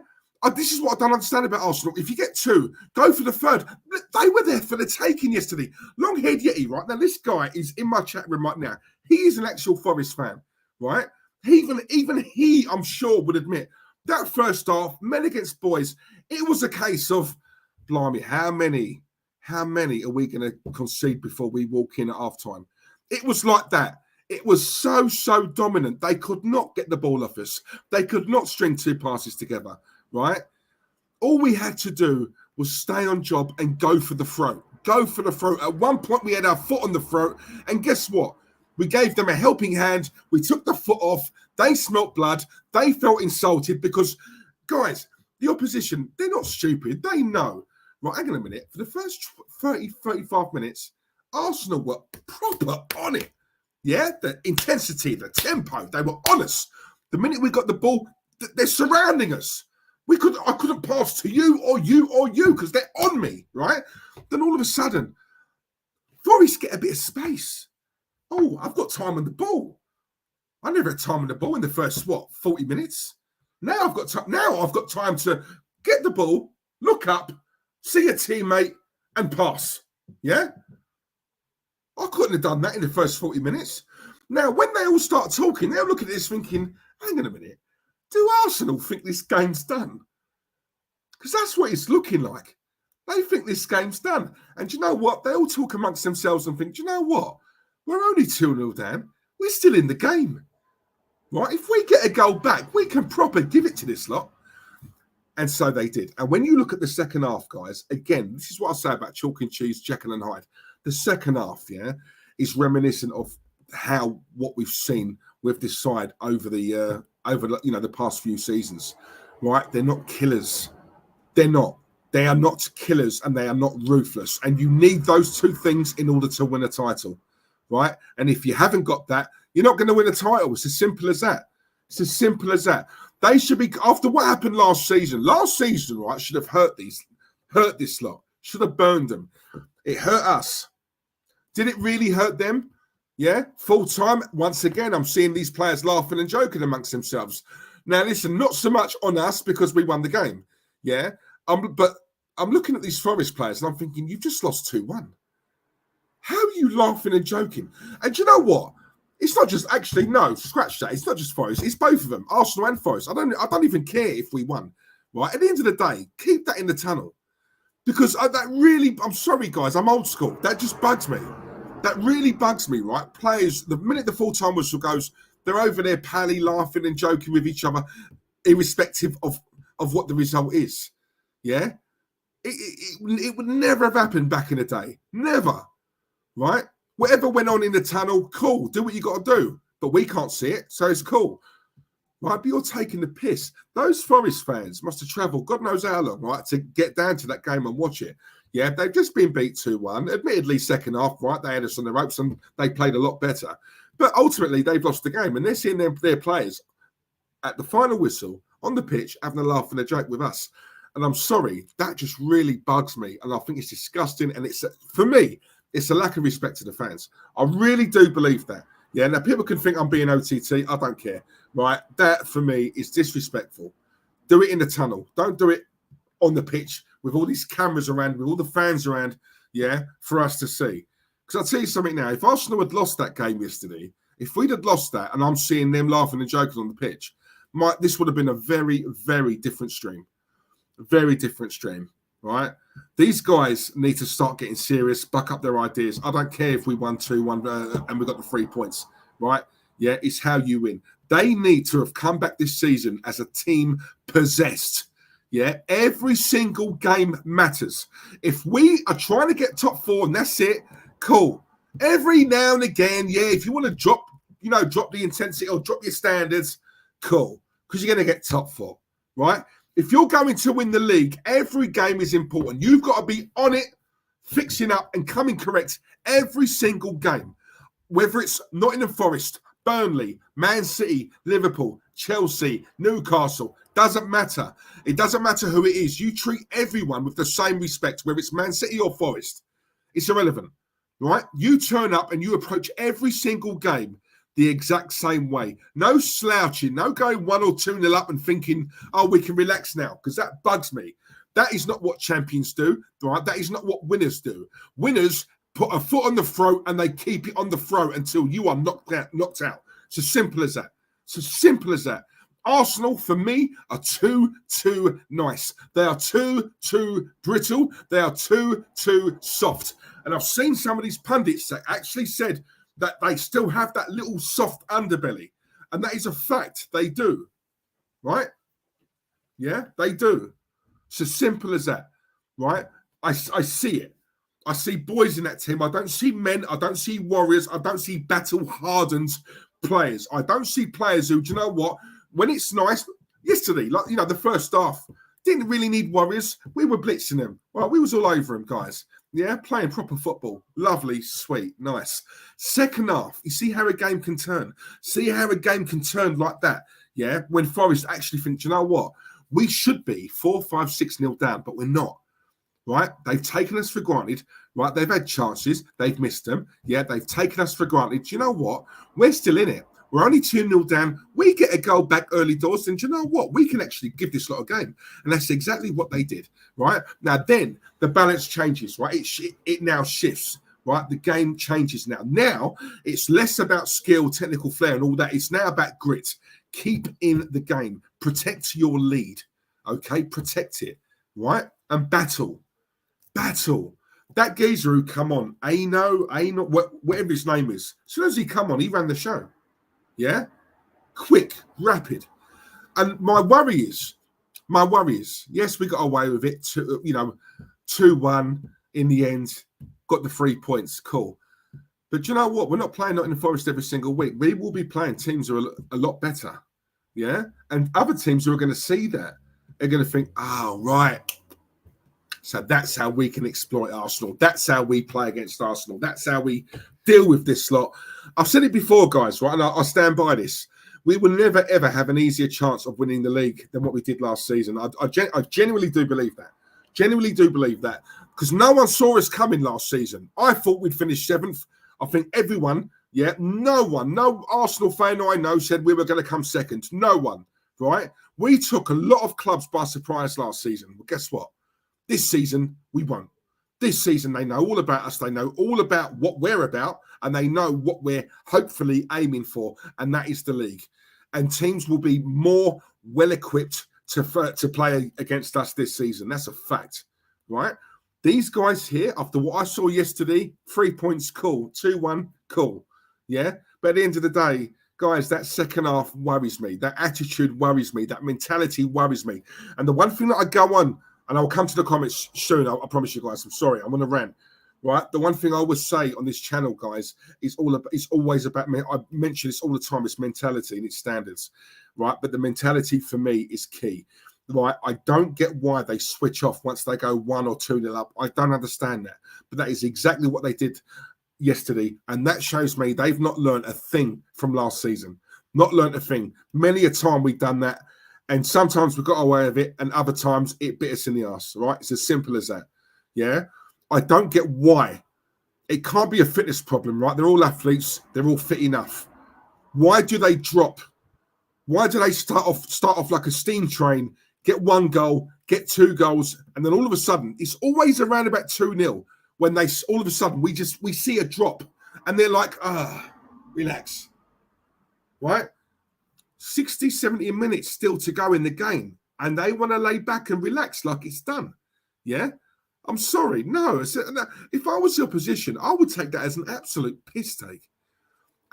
This is what I don't understand about Arsenal. If you get 2, go for the 3rd. They were there for the taking yesterday. Long-haired Yeti, right? Now, this guy is in my chat room right now. He is an actual Forest fan, right? Even he, I'm sure, would admit that first half, men against boys, it was a case of, blimey, how many are we going to concede before we walk in at half-time? It was like that. It was so dominant. They could not get the ball off us. They could not string 2 passes together. Right? All we had to do was stay on job and go for the throat. Go for the throat. At one point, we had our foot on the throat. And guess what? We gave them a helping hand. We took the foot off. They smelt blood. They felt insulted because, guys, the opposition, they're not stupid. They know. Right, hang on a minute. For the first 35 minutes, Arsenal were proper on it. Yeah? The intensity, the tempo, they were on us. The minute we got the ball, they're surrounding us. I couldn't pass to you or you or you because they're on me, right? Then all of a sudden, Forest get a bit of space. Oh, I've got time on the ball. I never had time on the ball in the first 40 minutes. Now I've got time to get the ball, look up, see a teammate, and pass. Yeah, I couldn't have done that in the first 40 minutes. Now, when they all start talking, they'll look at this thinking, "Hang on a minute, do Arsenal think this game's done?" Because that's what it's looking like. They think this game's done. And do you know what? They all talk amongst themselves and think, do you know what? We're only 2-0 down. We're still in the game. Right? If we get a goal back, we can proper give it to this lot. And so they did. And when you look at the second half, guys, again, this is what I say about chalk and cheese, Jekyll and Hyde. The second half, yeah, is reminiscent of what we've seen with this side over the past few seasons. Right? They're not killers. They're not. They are not killers and they are not ruthless. And you need those two things in order to win a title, right? And if you haven't got that, you're not going to win a title. It's as simple as that. It's as simple as that. They should be, after what happened last season, right, should have hurt this lot, should have burned them. It hurt us. Did it really hurt them? Yeah, full time. Once again, I'm seeing these players laughing and joking amongst themselves. Now, listen, not so much on us because we won the game. Yeah, but I'm looking at these Forest players and I'm thinking, you've just lost 2-1. How are you laughing and joking? And do you know what? It's not just no, scratch that. It's not just Forest. It's both of them, Arsenal and Forest. I don't even care if we won. Right? At the end of the day, keep that in the tunnel. Because I'm sorry, guys, I'm old school. That just bugs me. That really bugs me, right? Players, the minute the full-time whistle goes, they're over there pally, laughing and joking with each other, irrespective of what the result is. Yeah? It would never have happened back in the day. Never. Right? Whatever went on in the tunnel, cool. Do what you got to do. But we can't see it, so it's cool. Right? But you're taking the piss. Those Forest fans must have travelled God knows how long, right, to get down to that game and watch it. Yeah, they've just been beat 2-1. Admittedly, second half, right, they had us on the ropes and they played a lot better. But ultimately, they've lost the game. And they're seeing their players at the final whistle on the pitch having a laugh and a joke with us. And I'm sorry, that just really bugs me. And I think it's disgusting. And for me, it's a lack of respect to the fans. I really do believe that. Yeah, now people can think I'm being OTT. I don't care. Right? That, for me, is disrespectful. Do it in the tunnel. Don't do it on the pitch with all these cameras around, with all the fans around, yeah, for us to see. Because I'll tell you something now. If Arsenal had lost that game yesterday, if we'd had lost that and I'm seeing them laughing and joking on the pitch, this would have been a very, very different stream. Very different stream, right? These guys need to start getting serious, buck up their ideas. I don't care if we won 2-1 and we got the 3 points, right? Yeah, it's how you win. They need to have come back this season as a team possessed. Yeah, every single game matters. If we are trying to get top 4 and that's it, cool. Every now and again, yeah, if you want to drop the intensity or drop your standards, cool, because you're going to get top 4, right? If you're going to win the league, every game is important. You've got to be on it, fixing up and coming correct every single game. Whether it's Nottingham Forest, Burnley, Man City, Liverpool, Chelsea, Newcastle, doesn't matter. It doesn't matter who it is. You treat everyone with the same respect, whether it's Man City or Forest. It's irrelevant, right? You turn up and you approach every single game the exact same way. No slouching, no going 1 or 2-0 up and thinking, oh, we can relax now, because that bugs me. That is not what champions do, right? That is not what winners do. Winners put a foot on the throat and they keep it on the throat until you are knocked out. It's as simple as that. It's as simple as that. Arsenal, for me, are too nice. They are too brittle. They are too soft. And I've seen some of these pundits that actually said that they still have that little soft underbelly. And that is a fact. They do. Right? Yeah, they do. It's as simple as that. Right? I see it. I see boys in that team. I don't see men. I don't see warriors. I don't see battle-hardened players. I don't see players who, do you know what? When it's nice, yesterday, the first half, didn't really need warriors. We were blitzing them. Well, we was all over them, guys. Yeah, playing proper football. Lovely, sweet, nice. Second half, you see how a game can turn. See how a game can turn like that. Yeah, when Forest actually think, you know what? We should be 4, 5, 6-0 down, but we're not. Right? They've taken us for granted. Right? They've had chances. They've missed them. Yeah, they've taken us for granted. Do you know what? We're still in it. We're only 2-0 down. We get a goal back early doors, and do you know what? We can actually give this lot a game. And that's exactly what they did. Right? Now, then the balance changes. Right? It now shifts. Right? The game changes now. Now, it's less about skill, technical flair, and all that. It's now about grit. Keep in the game. Protect your lead. Okay? Protect it. Right? And battle. That geezer who come on, Aino, whatever his name is. As soon as he come on, he ran the show. Yeah? Quick, rapid. And my worry is, yes, we got away with it, 2-1 in the end, got the 3 points, cool. But you know what? We're not playing Nottingham Forest every single week. We will be playing teams who are a lot better. Yeah? And other teams who are going to see that are going to think, oh, right. So that's how we can exploit Arsenal. That's how we play against Arsenal. That's how we deal with this lot. I've said it before, guys, right? And I stand by this. We will never, ever have an easier chance of winning the league than what we did last season. I genuinely do believe that. Genuinely do believe that. Because no one saw us coming last season. I thought we'd finish 7th. I think everyone, no Arsenal fan I know said we were going to come 2nd. No one, right? We took a lot of clubs by surprise last season. Well, guess what? This season, we won't. This season, they know all about us. They know all about what we're about, and they know what we're hopefully aiming for, and that is the league. And teams will be more well-equipped to play against us this season. That's a fact, right? These guys here, after what I saw yesterday, 3 points, cool. 2-1, cool. Yeah? But at the end of the day, guys, that second half worries me. That attitude worries me. That mentality worries me. And the one thing that I go on, and I'll come to the comments soon. I promise you guys. I'm sorry. I'm on a rant. Right. The one thing I always say on this channel, guys, is it's always about me. I mention this all the time. It's mentality and its standards. Right. But the mentality for me is key. Right. I don't get why they switch off once they go 1 or 2-0 up. I don't understand that. But that is exactly what they did yesterday. And that shows me they've not learned a thing from last season. Not learned a thing. Many a time we've done that. And sometimes we got away with it, and other times it bit us in the ass, right? It's as simple as that, yeah? I don't get why. It can't be a fitness problem, right? They're all athletes. They're all fit enough. Why do they drop? Why do they start off like a steam train, get 1 goal, get 2 goals, and then all of a sudden, it's always around about 2-0 when they all of a sudden we see a drop, and they're like, relax, right? 60, 70 minutes still to go in the game, and they want to lay back and relax like it's done. Yeah? I'm sorry. No. If I was your position, I would take that as an absolute piss take.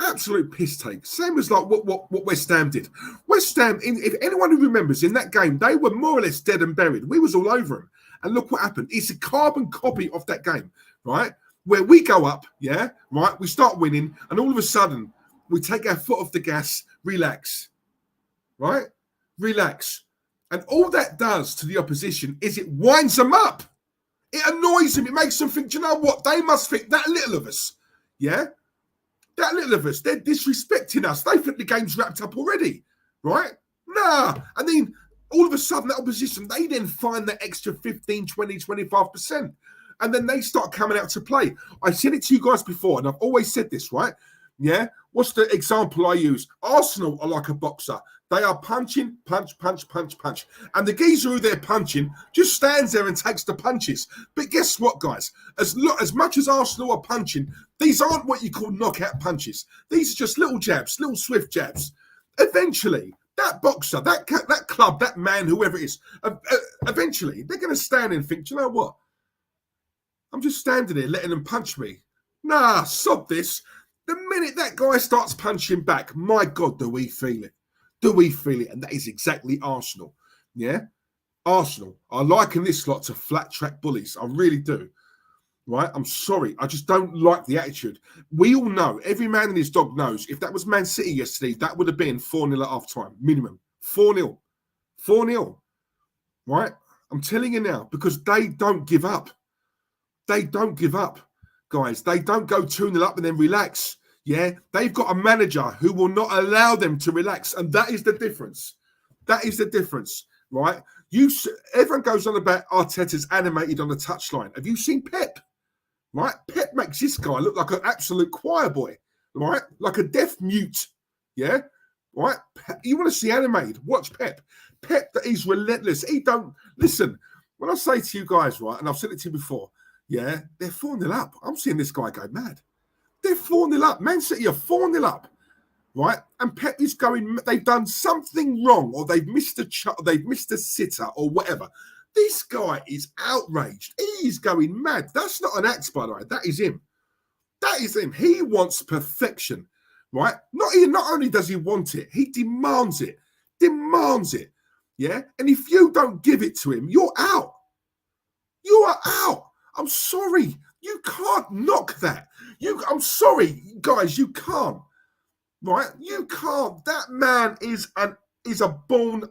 Absolute piss take. Same as like what West Ham did. West Ham, if anyone who remembers, in that game, they were more or less dead and buried. We was all over them. And look what happened. It's a carbon copy of that game, right? Where we go up, yeah, right? We start winning, and all of a sudden, we take our foot off the gas, relax. Right? Relax. And all that does to the opposition is it winds them up. It annoys them. It makes them think, do you know what? They must think that little of us. Yeah? That little of us. They're disrespecting us. They think the game's wrapped up already. Right? Nah. And then all of a sudden, that opposition, they then find that extra 15, 20, 25%. And then they start coming out to play. I said it to you guys before, and I've always said this, right? Yeah? What's the example I use? Arsenal are like a boxer. They are punching, punch, punch, punch, punch. And the geezer who they're punching just stands there and takes the punches. But guess what, guys? As much as Arsenal are punching, these aren't what you call knockout punches. These are just little jabs, little swift jabs. Eventually, that boxer, that club, that man, whoever it is, eventually, they're going to stand and think, do you know what? I'm just standing here letting them punch me. Nah, sod this. The minute that guy starts punching back, my God, do we feel it? Do we feel it? And that is exactly Arsenal. Yeah? Arsenal. I liken this lot to flat track bullies. I really do. Right? I'm sorry. I just don't like the attitude. We all know, every man and his dog knows, if that was Man City yesterday, that would have been 4-0 at half time. Minimum. 4-0. 4-0. Right? I'm telling you now, because they don't give up. They don't give up, guys. They don't go 2-0 up and then relax. Yeah, they've got a manager who will not allow them to relax. And that is the difference. That is the difference. right? Everyone goes on about Arteta's animated on the touchline. Have you seen Pep? Right? Pep makes this guy look like an absolute choir boy, right? Like a deaf mute, yeah? Right? You want to see animated? Watch Pep. Pep, that he's relentless. He don't listen. When I say to you guys, right, and I've said it to you before, yeah, they're 4-0 up. I'm seeing this guy go mad. They're 4-0 up. Man City are 4-0 up, right? And Pep is going. They've done something wrong, or they've missed a sitter, or whatever. This guy is outraged. He's going mad. That's not an act, by the way. That is him. That is him. He wants perfection, right? Not only does he want it, he demands it. Demands it, yeah? And if you don't give it to him, you're out. You are out. I'm sorry. You can't knock that. I'm sorry, guys. You can't, right? You can't. That man is a born.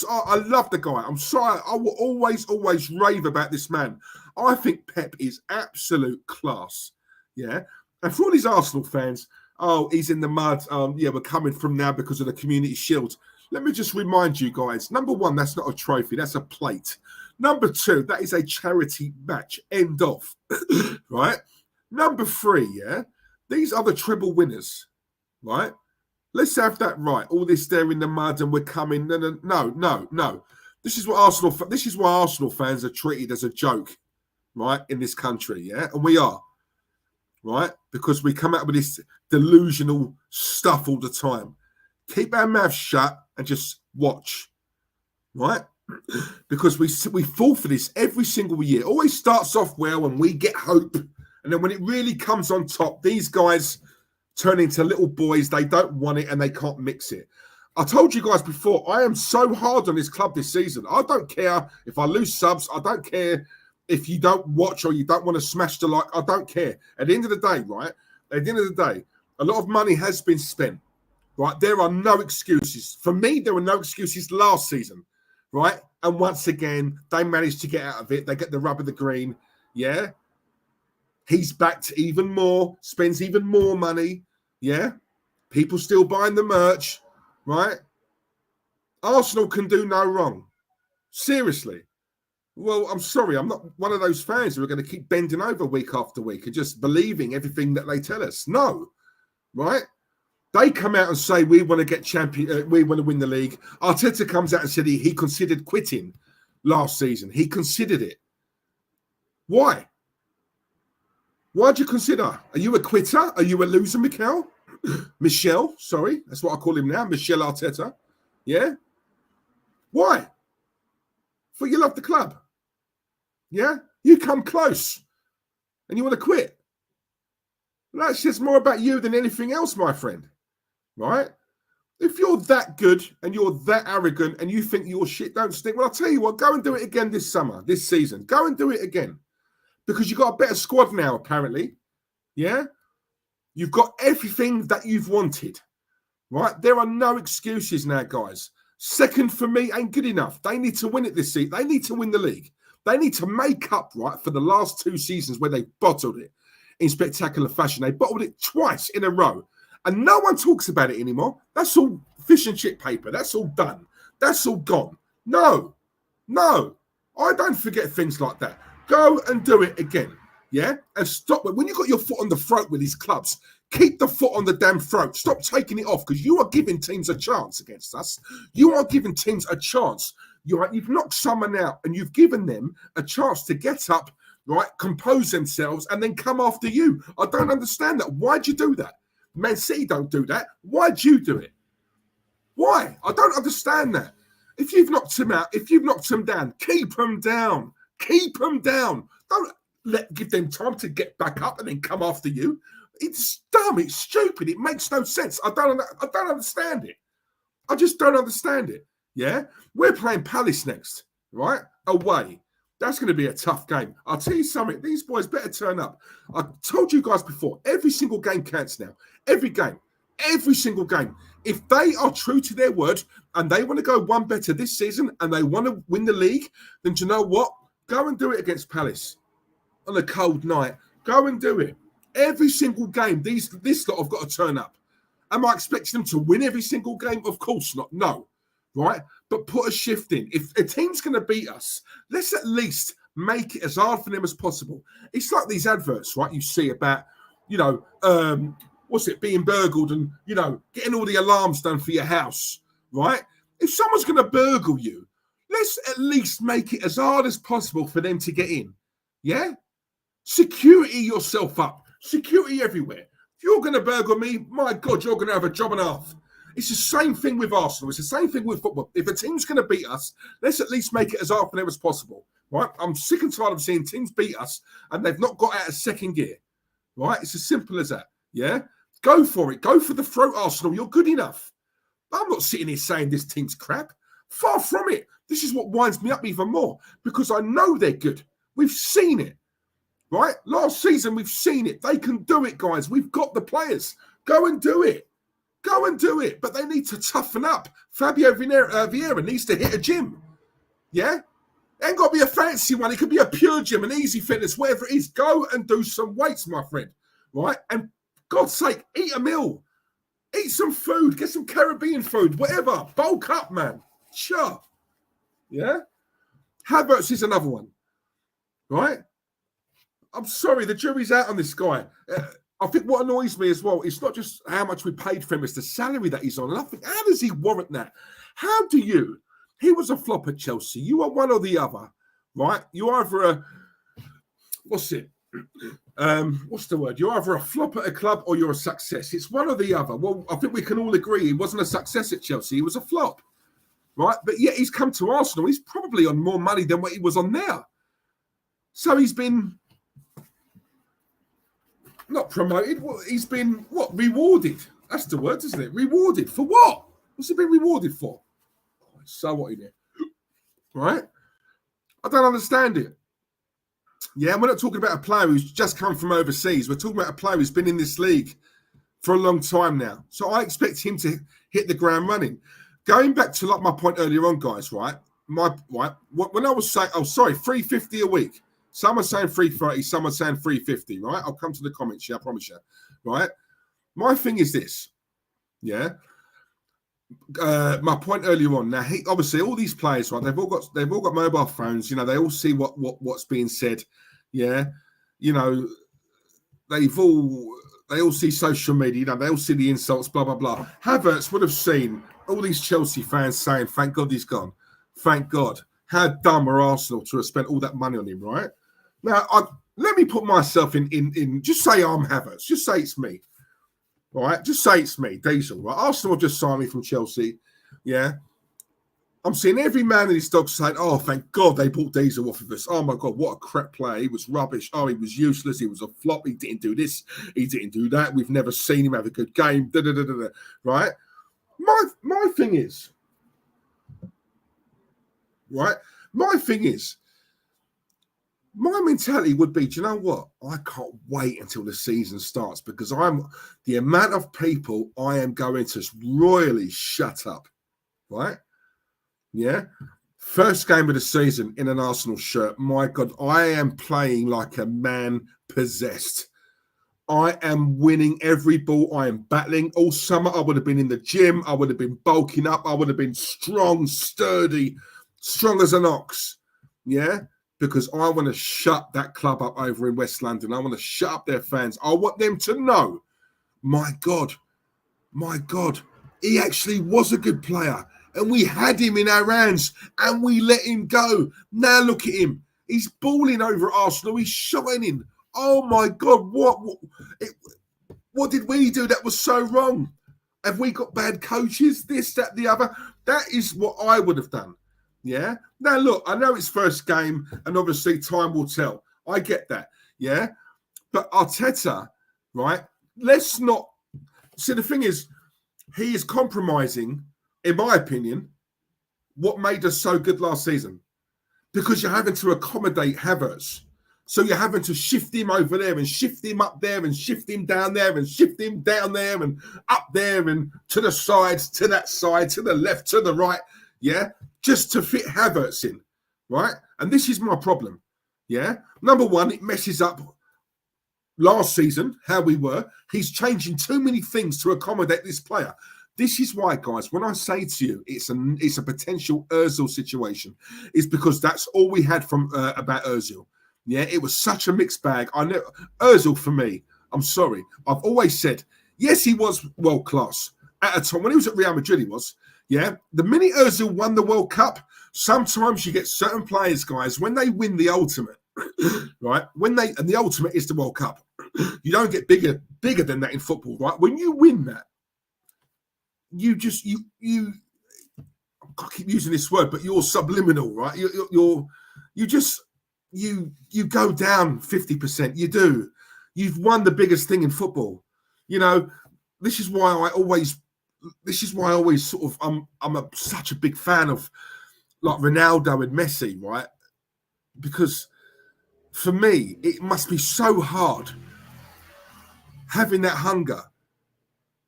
I love the guy. I'm sorry. I will always rave about this man. I think Pep is absolute class. Yeah. And for all these Arsenal fans, oh, he's in the mud. Yeah, we're coming from now because of the Community Shield. Let me just remind you guys. Number one, that's not a trophy. That's a plate. Number two, that is a charity match. End of. Right. Number three, yeah. These are the treble winners. Right. Let's have that right. All this there in the mud and we're coming. No. This is why Arsenal fans are treated as a joke, right, in this country, yeah? And we are, right? Because we come out with this delusional stuff all the time. Keep our mouths shut and just watch, right? Because we fall for this every single year. It always starts off well and we get hope. And then when it really comes on top, these guys turn into little boys. They don't want it and they can't mix it. I told you guys before, I am so hard on this club this season. I don't care if I lose subs. I don't care if you don't watch or you don't want to smash the like. I don't care. At the end of the day, right? At the end of the day, a lot of money has been spent, right? There are no excuses. For me, there were no excuses last season, right? And once again, they managed to get out of it. They get the rub of the green, yeah? He's backed even more, spends even more money. Yeah. People still buying the merch, right? Arsenal can do no wrong. Seriously. Well, I'm sorry. I'm not one of those fans who are going to keep bending over week after week and just believing everything that they tell us. No. Right? They come out and say, we want to get champion. We want to win the league. Arteta comes out and said he considered quitting last season. He considered it. Why? Why'd you consider? Are you a quitter? Are you a loser, Michel? Sorry, that's what I call him now, Michel Arteta. Yeah? Why? For you love the club. Yeah? You come close and you want to quit. That's just more about you than anything else, my friend. Right? If you're that good and you're that arrogant and you think your shit don't stink, well, I'll tell you what, go and do it again this summer, this season. Go and do it again. Because you've got a better squad now, apparently. Yeah? You've got everything that you've wanted. Right? There are no excuses now, guys. Second for me ain't good enough. They need to win it this season. They need to win the league. They need to make up, right, for the last two seasons where they bottled it in spectacular fashion. They bottled it twice in a row. And no one talks about it anymore. That's all fish and chip paper. That's all done. That's all gone. No. I don't forget things like that. Go and do it again, yeah? And stop it. When you've got your foot on the throat with these clubs, keep the foot on the damn throat. Stop taking it off because you are giving teams a chance against us. You are giving teams a chance. You've knocked someone out and you've given them a chance to get up, right, compose themselves and then come after you. I don't understand that. Why'd you do that? Man City don't do that. Why'd you do it? Why? I don't understand that. If you've knocked them out, if you've knocked them down, keep them down. Keep them down. Don't give them time to get back up and then come after you. It's dumb. It's stupid. It makes no sense. I don't understand it. I just don't understand it. Yeah? We're playing Palace next, right? Away. That's going to be a tough game. I'll tell you something. These boys better turn up. I told you guys before, every single game counts now. Every game. Every single game. If they are true to their word and they want to go one better this season and they want to win the league, then do you know what? Go and do it against Palace on a cold night. Go and do it. Every single game, this lot have got to turn up. Am I expecting them to win every single game? Of course not. No. Right? but put a shift in. If a team's going to beat us, let's at least make it as hard for them as possible. It's like these adverts, right? You see about, being burgled and, getting all the alarms done for your house, right? If someone's going to burgle you, let's at least make it as hard as possible for them to get in. Yeah? Security yourself up. Security everywhere. If you're going to burgle me, my God, you're going to have a job and a half. It's the same thing with Arsenal. It's the same thing with football. If a team's going to beat us, let's at least make it as hard for them as possible, right? I'm sick and tired of seeing teams beat us and they've not got out of second gear, right? It's as simple as that, yeah? Go for it. Go for the throat, Arsenal. You're good enough. I'm not sitting here saying this team's crap. Far from it. This is what winds me up even more because I know they're good. We've seen it, right? Last season, we've seen it. They can do it, guys. We've got the players. Go and do it. Go and do it. But they need to toughen up. Fabio Vieira needs to hit a gym. Yeah? It ain't got to be a fancy one. It could be a pure gym, an easy fitness, whatever it is. Go and do some weights, my friend. Right? And God's sake, eat a meal. Eat some food. Get some Caribbean food. Whatever. Bulk up, man. Sure. Yeah? Havertz is another one. Right? I'm sorry. The jury's out on this guy. I think what annoys me as well, it's not just how much we paid for him, it's the salary that he's on. And I think, how does he warrant that? How do you? He was a flop at Chelsea. You are one or the other, right? You're either a, what's the word? You're either a flop at a club or you're a success. It's one or the other. Well, I think we can all agree he wasn't a success at Chelsea. He was a flop, right? But yet he's come to Arsenal. He's probably on more money than what he was on there. So he's been... not promoted. He's been, rewarded. That's the word, isn't it? Rewarded. For what? What's he been rewarded for? So what in it? Right? I don't understand it. Yeah, we're not talking about a player who's just come from overseas. We're talking about a player who's been in this league for a long time now. So I expect him to hit the ground running. Going back to my point earlier on, guys, right? When I was saying, 350 a week. Some are saying 330, some are saying 350, right? I'll come to the comments, I promise you, right? My thing is this, yeah? My point earlier on, now, obviously, all these players, right, they've all got mobile phones, they all see what's being said, yeah? They all see social media, they all see the insults, blah, blah, blah. Havertz would have seen all these Chelsea fans saying, thank God he's gone. Thank God. How dumb are Arsenal to have spent all that money on him, right? Now, let me put myself in. Just say I'm Havertz. Just say it's me. All right? Just say it's me, Diesel. Right? Arsenal have just signed me from Chelsea. Yeah? I'm seeing every man and his dog saying, oh, thank God they bought Diesel off of us. Oh, my God, what a crap player. He was rubbish. Oh, he was useless. He was a flop. He didn't do this. He didn't do that. We've never seen him have a good game. Da-da-da-da-da. Right? My thing is, right? My thing is, my mentality would be, do you know what? I can't wait until the season starts because the amount of people I am going to royally shut up, right? Yeah? First game of the season in an Arsenal shirt. My God, I am playing like a man possessed. I am winning every ball. I am battling. All summer, I would have been in the gym. I would have been bulking up. I would have been strong, sturdy, strong as an ox. Yeah? Because I want to shut that club up over in West London. I want to shut up their fans. I want them to know, my God, he actually was a good player. And we had him in our hands and we let him go. Now look at him. He's balling over at Arsenal. He's shining. Oh, my God, what did we do that was so wrong? Have we got bad coaches? This, that, the other? That is what I would have done. Yeah. Now, look, I know it's first game and obviously time will tell. I get that. Yeah. But Arteta, right? Let's not. See, the thing is, he is compromising, in my opinion, what made us so good last season. Because you're having to accommodate Havertz. So you're having to shift him over there and shift him up there and shift him down there and shift him down there and up there and to the sides, to that side, to the left, to the right. Yeah. Just to fit Havertz in, right? And this is my problem, yeah? Number one, it messes up last season, how we were. He's changing too many things to accommodate this player. This is why, guys, when I say to you it's a potential Ozil situation, is because that's all we had from about Ozil. Yeah, it was such a mixed bag. I know Ozil, for me, I'm sorry, I've always said, yes, he was world class at a time when he was at Real Madrid. He was, yeah. The minute Ozil won the World Cup, sometimes you get certain players, guys, when they win the ultimate, right? And the ultimate is the World Cup. You don't get bigger than that in football, right? When you win that, you I keep using this word, but you're subliminal, right? You go down 50%. You do. You've won the biggest thing in football. You know, this is why I always sort of I'm such a big fan of like Ronaldo and Messi, right? Because for me, it must be so hard having that hunger.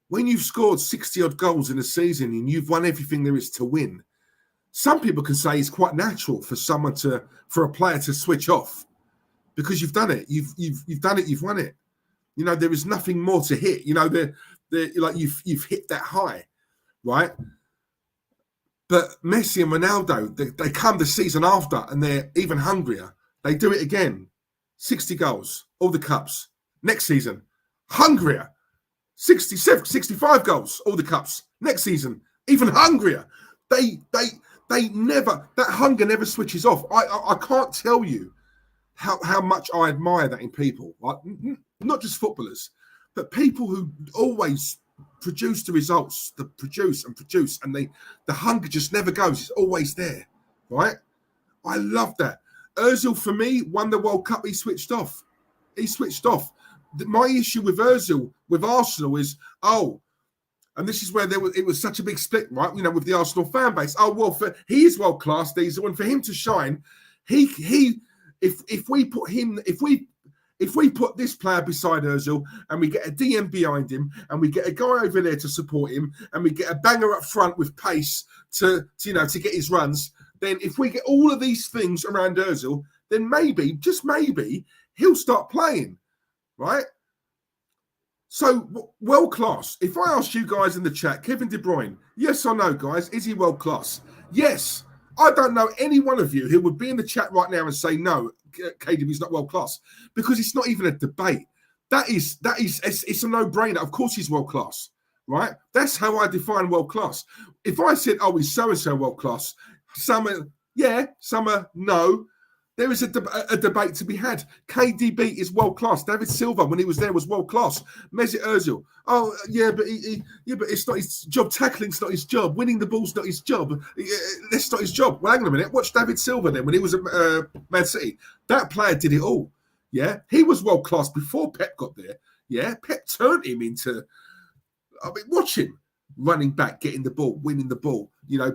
When you've scored 60 odd goals in a season and you've won everything there is to win, some people can say it's quite natural for a player to switch off because you've done it. You've done it. You've won it. You know, there is nothing more to hit. You know, like you've hit that high, right? But Messi and Ronaldo, they come the season after and they're even hungrier. They do it again. 60 goals, all the cups. Next season, hungrier. 67, 65 goals, all the cups. Next season, even hungrier. They never, that hunger never switches off. I can't tell you how much I admire that in people. Like, not just footballers, but people who always produce the results, produce, and the hunger just never goes. It's always there, right? I love that. Ozil, for me, won the World Cup. He switched off. My issue with Ozil, with Arsenal, is and this is where it was such a big split, right? You know, with the Arsenal fan base. Oh well, he is world class, Diesel, and for him to shine, if we put this player beside Ozil and we get a DM behind him and we get a guy over there to support him and we get a banger up front with pace to get his runs, then if we get all of these things around Ozil, then maybe, just maybe, he'll start playing. Right? So, world class. If I ask you guys in the chat, Kevin De Bruyne, yes or no, guys, is he world class? Yes. I don't know any one of you who would be in the chat right now and say, no, KDB's not world class, because it's not even a debate. It's a no-brainer. Of course he's world class, right? That's how I define world class. If I said, oh, he's so-and-so world class, some are, yeah, some are no. There is a debate to be had. KDB is world class. David Silva, when he was there, was world class. Mesut Ozil, oh yeah, but but it's not his job. Tackling's not his job. Winning the ball's not his job. That's not his job. Well, hang on a minute. Watch David Silva then when he was at Man City. That player did it all. Yeah, he was world class before Pep got there. Yeah, Pep turned him into. I mean, watch him. Running back, getting the ball, winning the ball,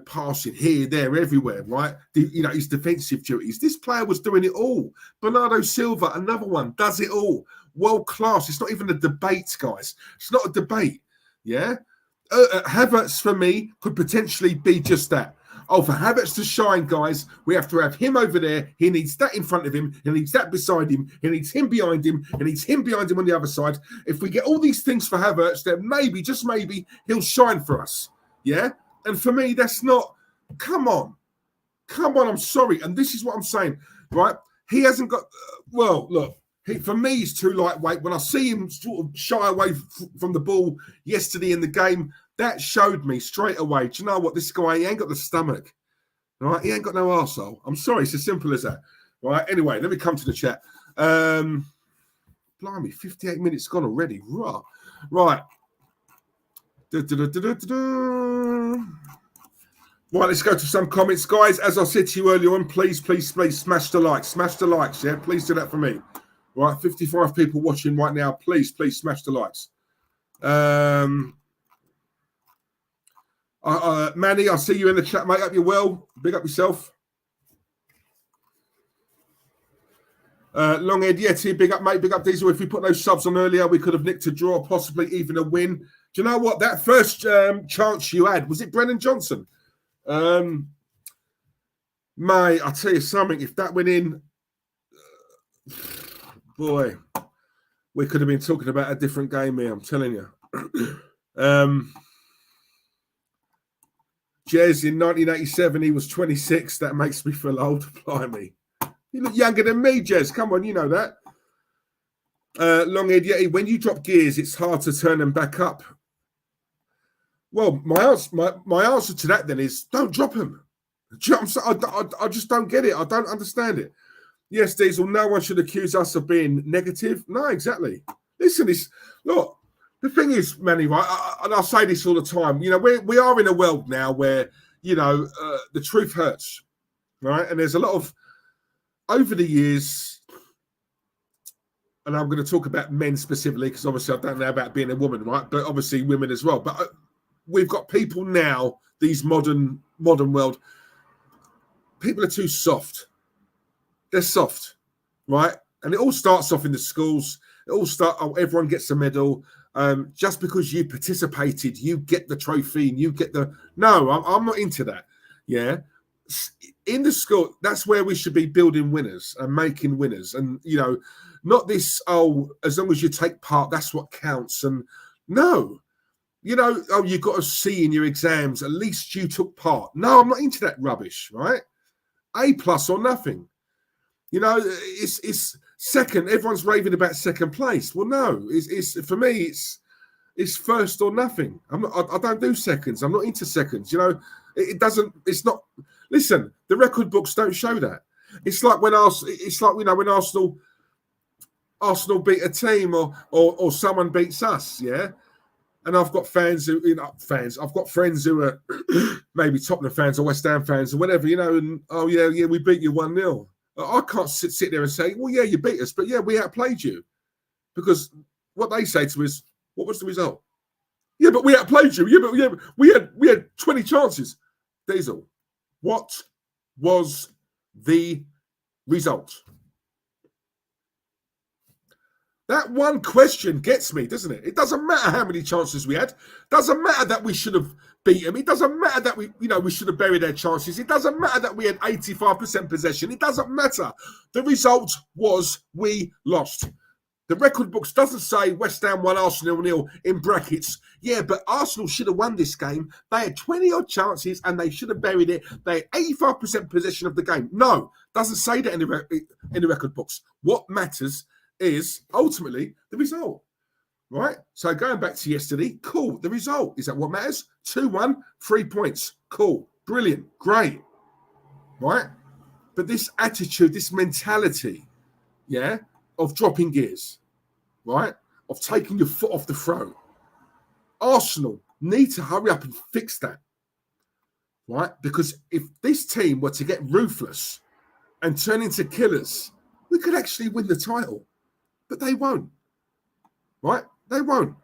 passing here, there, everywhere, right? His defensive duties. This player was doing it all. Bernardo Silva, another one, does it all. World class. It's not even a debate, guys. It's not a debate, yeah? Havertz, for me, could potentially be just that. Oh, for Havertz to shine, guys, we have to have him over there. He needs that in front of him. He needs that beside him. He needs him behind him. He needs him behind him on the other side. If we get all these things for Havertz, then maybe, just maybe, he'll shine for us. Yeah? And for me, that's not... Come on, I'm sorry. And this is what I'm saying, right? He hasn't got... look, for me, he's too lightweight. When I see him sort of shy away from the ball yesterday in the game, that showed me straight away, do you know what? This guy, he ain't got the stomach. Right? He ain't got no arsehole. I'm sorry, it's as simple as that. Right? Anyway, let me come to the chat. Blimey, 58 minutes gone already. Right. Right, let's go to some comments. Guys, as I said to you earlier on, please smash the likes. Smash the likes, yeah? Please do that for me. Right, 55 people watching right now. Please smash the likes. Manny, I see you in the chat, mate. Hope you're well. Big up yourself. Longhead Yeti, big up, mate. Big up, Diesel. If we put those subs on earlier, we could have nicked a draw, possibly even a win. Do you know what? That first chance you had, was it Brennan Johnson? Mate, I'll tell you something. If that went in, boy, we could have been talking about a different game here. I'm telling you. Jez, in 1987, he was 26. That makes me feel old. Blimey. You look younger than me, Jez. Come on, you know that. Longhead, yeah, when you drop gears, it's hard to turn them back up. Well, my answer to that then is don't drop them. I just don't get it. I don't understand it. Yes, Diesel, no one should accuse us of being negative. No, exactly. Listen, look, the thing is, Manny, right, and I say this all the time, you know, we are in a world now where, you know, the truth hurts, right? And there's a lot of, over the years, and I'm going to talk about men specifically, because obviously I don't know about being a woman, right? But obviously women as well. But we've got people now, these modern world, people are too soft. They're soft, right? And it all starts off in the schools. It all everyone gets a medal. Just because you participated, you get the trophy and you get the... No, I'm not into that, yeah? In the school, that's where we should be building winners and making winners. And, you know, not this, as long as you take part, that's what counts. And no, you know, you've got a C in your exams. At least you took part. No, I'm not into that rubbish, right? A+ or nothing. You know, it's second. Everyone's raving about second place. Well, no, it's for me, it's first or nothing. I don't do seconds. I'm not into seconds. You know, it doesn't. It's not. Listen, the record books don't show that. It's like when when Arsenal beat a team or someone beats us. Yeah. And I've got fans who, you know, I've got friends who are maybe Tottenham fans or West Ham fans or whatever, you know, and yeah, we beat you 1-0. I can't sit there and say, well, yeah, you beat us, but yeah, we outplayed you. Because what they say to us, what was the result? Yeah, but we outplayed you. Yeah, but we had 20 chances. Diesel, what was the result? That one question gets me, doesn't it? It doesn't matter how many chances we had. Doesn't matter that we should have beat them. It doesn't matter that we should have buried their chances. It doesn't matter that we had 85% possession. It doesn't matter. The result was we lost. The record books doesn't say West Ham won, Arsenal 0 in brackets. Yeah, but Arsenal should have won this game. They had 20-odd chances and they should have buried it. They had 85% possession of the game. No, doesn't say that in the record books. What matters is ultimately the result, right? So going back to yesterday, cool. The result, is that what matters? 2-1, 3 points. Cool, brilliant, great, right? But this attitude, this mentality, yeah, of dropping gears, right? Of taking your foot off the throat. Arsenal need to hurry up and fix that, right? Because if this team were to get ruthless and turn into killers, we could actually win the title. But they won't, right? They won't.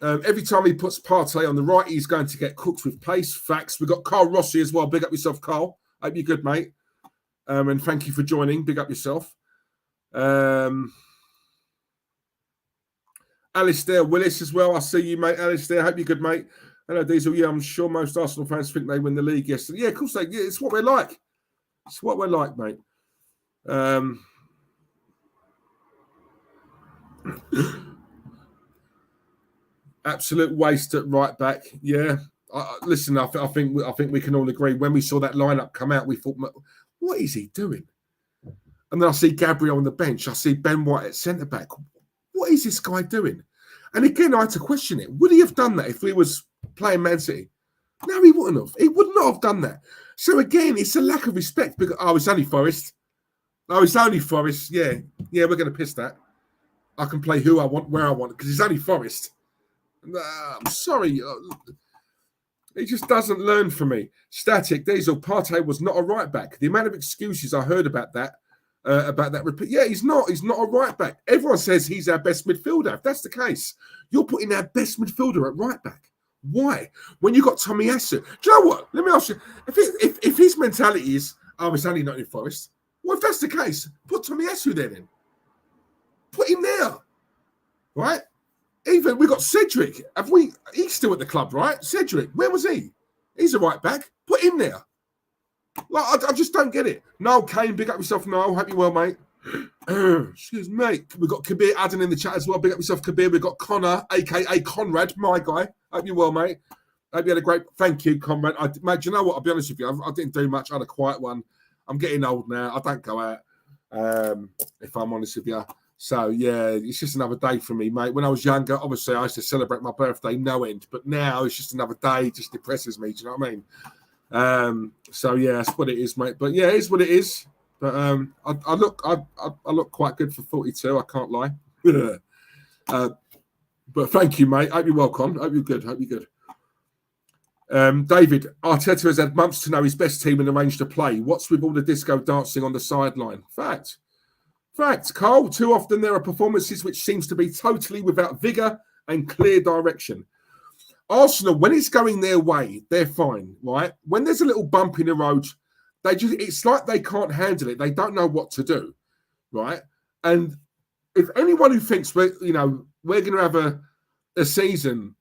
Every time he puts Partey on the right, he's going to get cooked with pace. Facts. We've got Carl Rossi as well. Big up yourself, Carl. Hope you're good, mate. And thank you for joining. Big up yourself. Alistair Willis as well. I see you, mate. Alistair, hope you're good, mate. Hello, Diesel. Yeah, I'm sure most Arsenal fans think they win the league yesterday. Yeah, of course they. Yeah, it's what we're like. It's what we're like, mate. Absolute waste at right back. Yeah, listen. I think we can all agree. When we saw that lineup come out, we thought, "What is he doing?" And then I see Gabriel on the bench. I see Ben White at centre back. What is this guy doing? And again, I had to question it. Would he have done that if we was playing Man City? No, he wouldn't have. He would not have done that. So again, it's a lack of respect because it's only Forest. Oh, it's only Forest. Yeah, we're going to piss that. I can play who I want, where I want, because it's only Forest. I'm sorry. He just doesn't learn from me. Static, Diesel, Partey was not a right back. The amount of excuses I heard about that repeat. Yeah, he's not a right back. Everyone says he's our best midfielder. If that's the case, you're putting our best midfielder at right back. Why? When you got Tomiyasu. Do you know what? Let me ask you. If his mentality is, it's only not in Forest. Well, if that's the case, put Tomiyasu there then. Put him there. Right? Even we got Cedric. He's still at the club, right? Cedric, where was he? He's a right back. Put him there. Like, I just don't get it. Noel Kane, big up yourself, Noel. Hope you're well, mate. Excuse me. We've got Kabir Adden in the chat as well. Big up yourself, Kabir. We've got Connor, aka Conrad, my guy. Hope you're well, mate. Hope you had a great. Thank you, Conrad. Mate, do you know what? I'll be honest with you. I didn't do much. I had a quiet one. I'm getting old now. I don't go out. If I'm honest with you. So yeah, it's just another day for me, mate. When I was younger, obviously I used to celebrate my birthday no end, but now it's just another day. It just depresses me. Do you know what I mean? So yeah, that's what it is, mate. But yeah, it is what it is. But I look quite good for 42. I can't lie. But thank you, mate. Hope you're well, Con. Hope you're good. Hope you're good. David, Arteta has had months to know his best team and arrange to play. What's with all the disco dancing on the sideline? Fact, Carl. Too often there are performances which seems to be totally without vigour and clear direction. Arsenal, when it's going their way, they're fine, right? When there's a little bump in the road, it's like they can't handle it. They don't know what to do, right? And if anyone who thinks we're going to have a season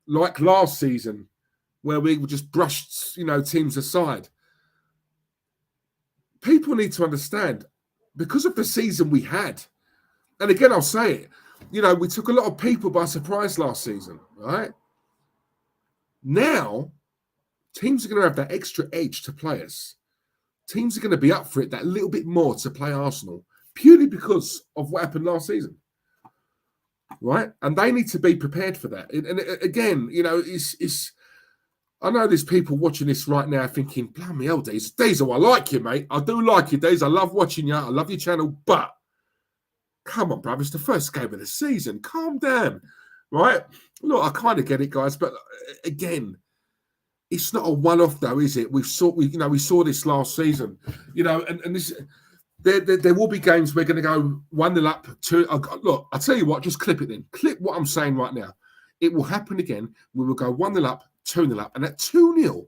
like last season where we just brushed, teams aside, people need to understand because of the season we had. And again, I'll say it, we took a lot of people by surprise last season, right? Now, teams are going to have that extra edge to play us. Teams are going to be up for it that little bit more to play Arsenal, purely because of what happened last season, right? And they need to be prepared for that. And again, it's. I know there's people watching this right now thinking, "Blimey, hell, Deez, I like you, mate. I do like you, Deez. I love watching you. I love your channel, but come on, bruv, it's the first game of the season. Calm down, right? Look, I kind of get it, guys, but again." It's not a one-off, though, is it? We saw this last season, and this. There will be games we're going to go 1-0 up. Look, I'll tell you what. Just clip it then. Clip what I'm saying right now. It will happen again. We will go 1-0 up, 2-0 up, and at 2-0,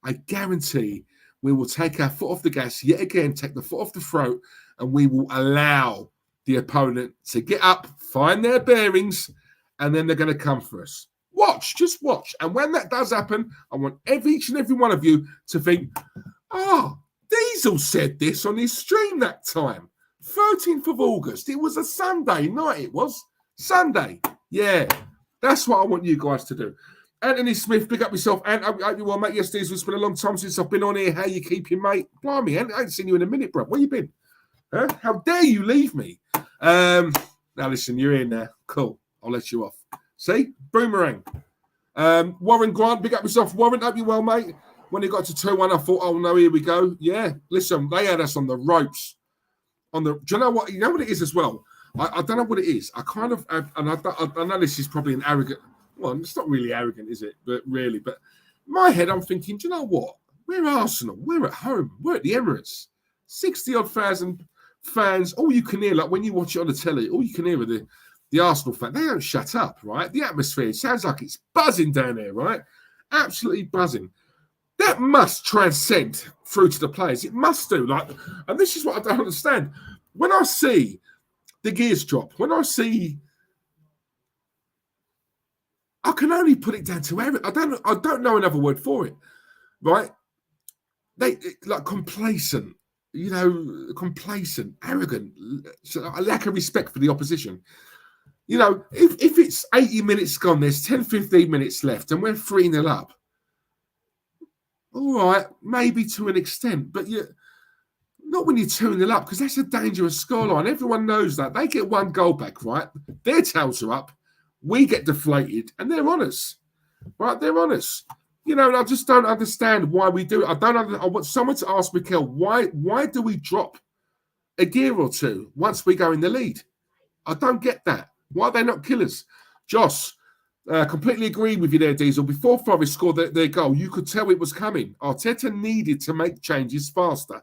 I guarantee we will take our foot off the gas yet again. Take the foot off the throat, and we will allow the opponent to get up, find their bearings, and then they're going to come for us. Just watch. And when that does happen, I want each and every one of you to think, Diesel said this on his stream that time. 13th of August. It was a Sunday night, it was. Sunday. Yeah. That's what I want you guys to do. Anthony Smith, big up yourself. And I hope you well, mate. Yes, Diesel, it's been a long time since I've been on here. How you keeping, mate? Blimey, I ain't seen you in a minute, bro. Where you been? Huh? How dare you leave me? Now, listen, you're in there. Cool. I'll let you off. See? Boomerang. Warren Grant, big up yourself. Warren, hope you well, mate. When it got to 2-1, I thought, oh, no, here we go. Yeah, listen, they had us on the ropes. Do you know what? You know what it is as well? I don't know what it is. I kind of, and I know this is probably an arrogant, well, it's not really arrogant, is it? But really, but in my head, I'm thinking, do you know what? We're Arsenal. We're at home. We're at the Emirates. 60-odd thousand fans. All you can hear, like when you watch it on the telly, all you can hear are the Arsenal fan. They don't shut up, right? The atmosphere sounds like it's buzzing down there, right? Absolutely buzzing. That must transcend through to the players. It must do. And this is what I don't understand. When I see the gears drop, when I see, I can only put it down to arrogance. I don't know another word for it, right? They like complacent, complacent, arrogant, a lack of respect for the opposition. If it's 80 minutes gone, there's 10, 15 minutes left, and we're 3-0 up. All right, maybe to an extent, but not when you're 2-0 up, because that's a dangerous scoreline. Everyone knows that. They get one goal back, right? Their tails are up. We get deflated, and they're on us, right? They're on us. And I just don't understand why we do it. I want someone to ask Mikel, why do we drop a gear or two once we go in the lead? I don't get that. Why are they not killers? Joss, completely agree with you there, Diesel. Before Forest scored their goal, you could tell it was coming. Arteta needed to make changes faster.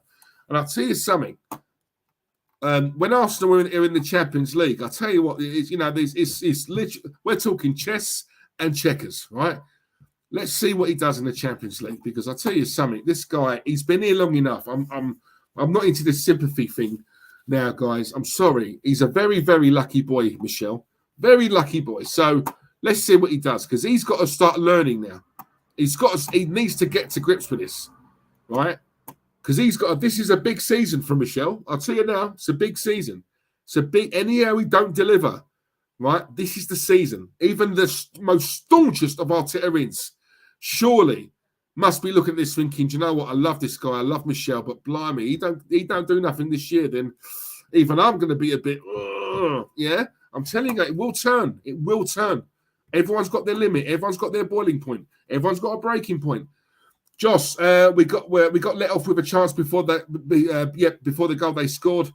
And I'll tell you something. When Arsenal are in the Champions League, I'll tell you what, it's literally, we're talking chess and checkers, right? Let's see what he does in the Champions League, because I'll tell you something. This guy, he's been here long enough. I'm not into this sympathy thing now, guys. I'm sorry. He's a very, very lucky boy, Michelle. Very lucky boy. So let's see what he does, because he's got to start learning now. He needs to get to grips with this, right? because he's got. This is a big season for Michel. I'll tell you now, it's a big season. It's a big. Anyhow, we don't deliver. Right, this is the season. Even the most staunchest of Arteta's surely must be looking at this thinking, do you know what? I love this guy. I love Michel, but blimey, he don't do nothing this year. Then even I'm going to be a bit, yeah. I'm telling you, it will turn. It will turn. Everyone's got their limit. Everyone's got their boiling point. Everyone's got a breaking point. Joss, we got let off with a chance before that. Before the goal they scored.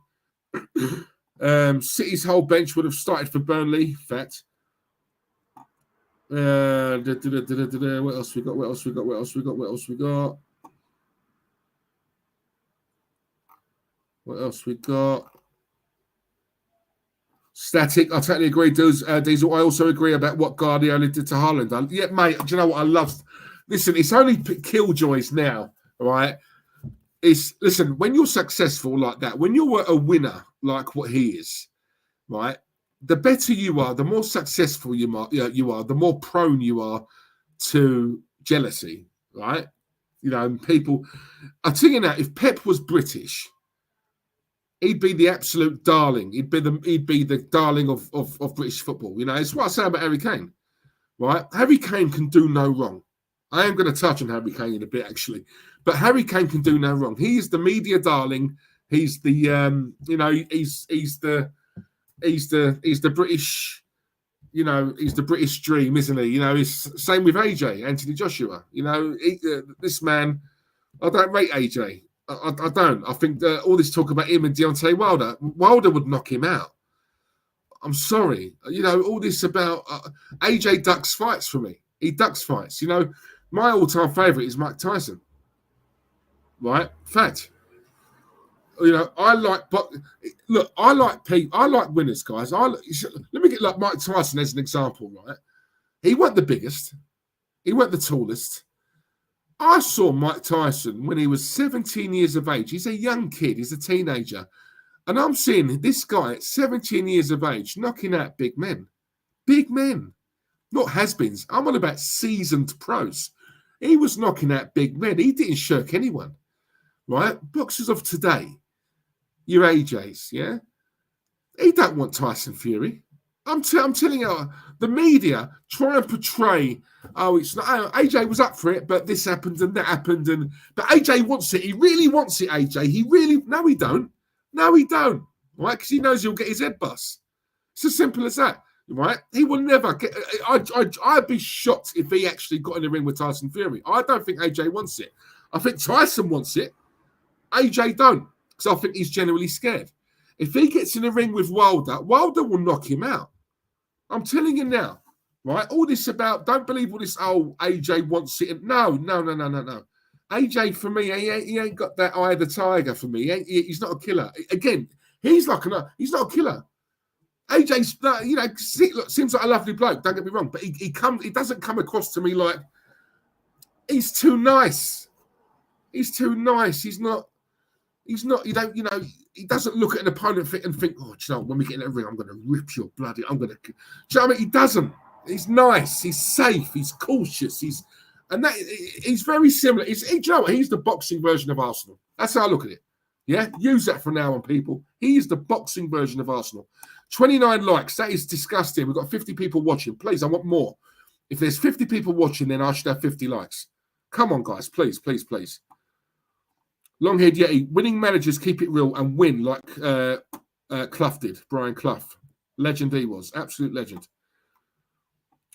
City's whole bench would have started for Burnley. Fact. What else we got? What else we got? What else we got? What else we got? What else we got? Static. I totally agree, Diesel. I also agree about what Guardiola did to Haaland. Yeah, mate. Do you know what I love? Listen, it's only killjoys now, right? Listen, when you're successful like that, when you're a winner like what he is, right? The better you are, the more successful you are, the more prone you are to jealousy, right? You know, and people. I tell you now, if Pep was British, he'd be the absolute darling. He'd be the darling of British football. You know, it's what I say about Harry Kane, right? Harry Kane can do no wrong. I am going to touch on Harry Kane in a bit, actually, but Harry Kane can do no wrong. He is the media darling. He's the, he's the British, he's the British dream, isn't he? You know, it's same with AJ, Anthony Joshua. You know, this man, I don't rate AJ. I don't. I think all this talk about him and Deontay Wilder would knock him out. I'm sorry. You know, all this about AJ ducks fights for me. He ducks fights. You know, my all-time favourite is Mike Tyson. Right? Fact. You know, I like winners, guys. Let me get like Mike Tyson as an example, right? He wasn't the biggest. He wasn't the tallest. I saw Mike Tyson when he was 17 years of age. He's a young kid. He's a teenager. And I'm seeing this guy at 17 years of age knocking out big men. Big men. Not has-beens. I'm on about seasoned pros. He was knocking out big men. He didn't shirk anyone. Right? Boxers of today, your AJs, yeah? He don't want Tyson Fury. I'm telling you, the media try and portray, it's not, AJ was up for it, but this happened and that happened. But AJ wants it. He really wants it, AJ. No, he don't. No, he don't. Right? Because he knows he'll get his head bust. It's as simple as that. Right? He will never get. I'd be shocked if he actually got in the ring with Tyson Fury. I don't think AJ wants it. I think Tyson wants it. AJ don't. Because I think he's genuinely scared. If he gets in the ring with Wilder will knock him out. I'm telling you now, right? All this about, don't believe all this, AJ wants it. No. AJ, for me, he ain't got that eye of the tiger for me. He's not a killer. Again, he's not a killer. AJ's, seems like a lovely bloke, don't get me wrong, but he doesn't come across to me like, he's too nice. He's too nice. He doesn't look at an opponent and think, oh, you know, when we get in that ring, I'm going to rip your bloody, do you know what I mean? He doesn't. He's nice. He's safe. He's cautious. He's very similar. Do you know what? He's the boxing version of Arsenal. That's how I look at it. Yeah? Use that from now on, people. He's the boxing version of Arsenal. 29 likes. That is disgusting. We've got 50 people watching. Please, I want more. If there's 50 people watching, then I should have 50 likes. Come on, guys. Please. Longhead Yeti, winning managers keep it real and win like Clough did, Brian Clough. Legend he was, absolute legend.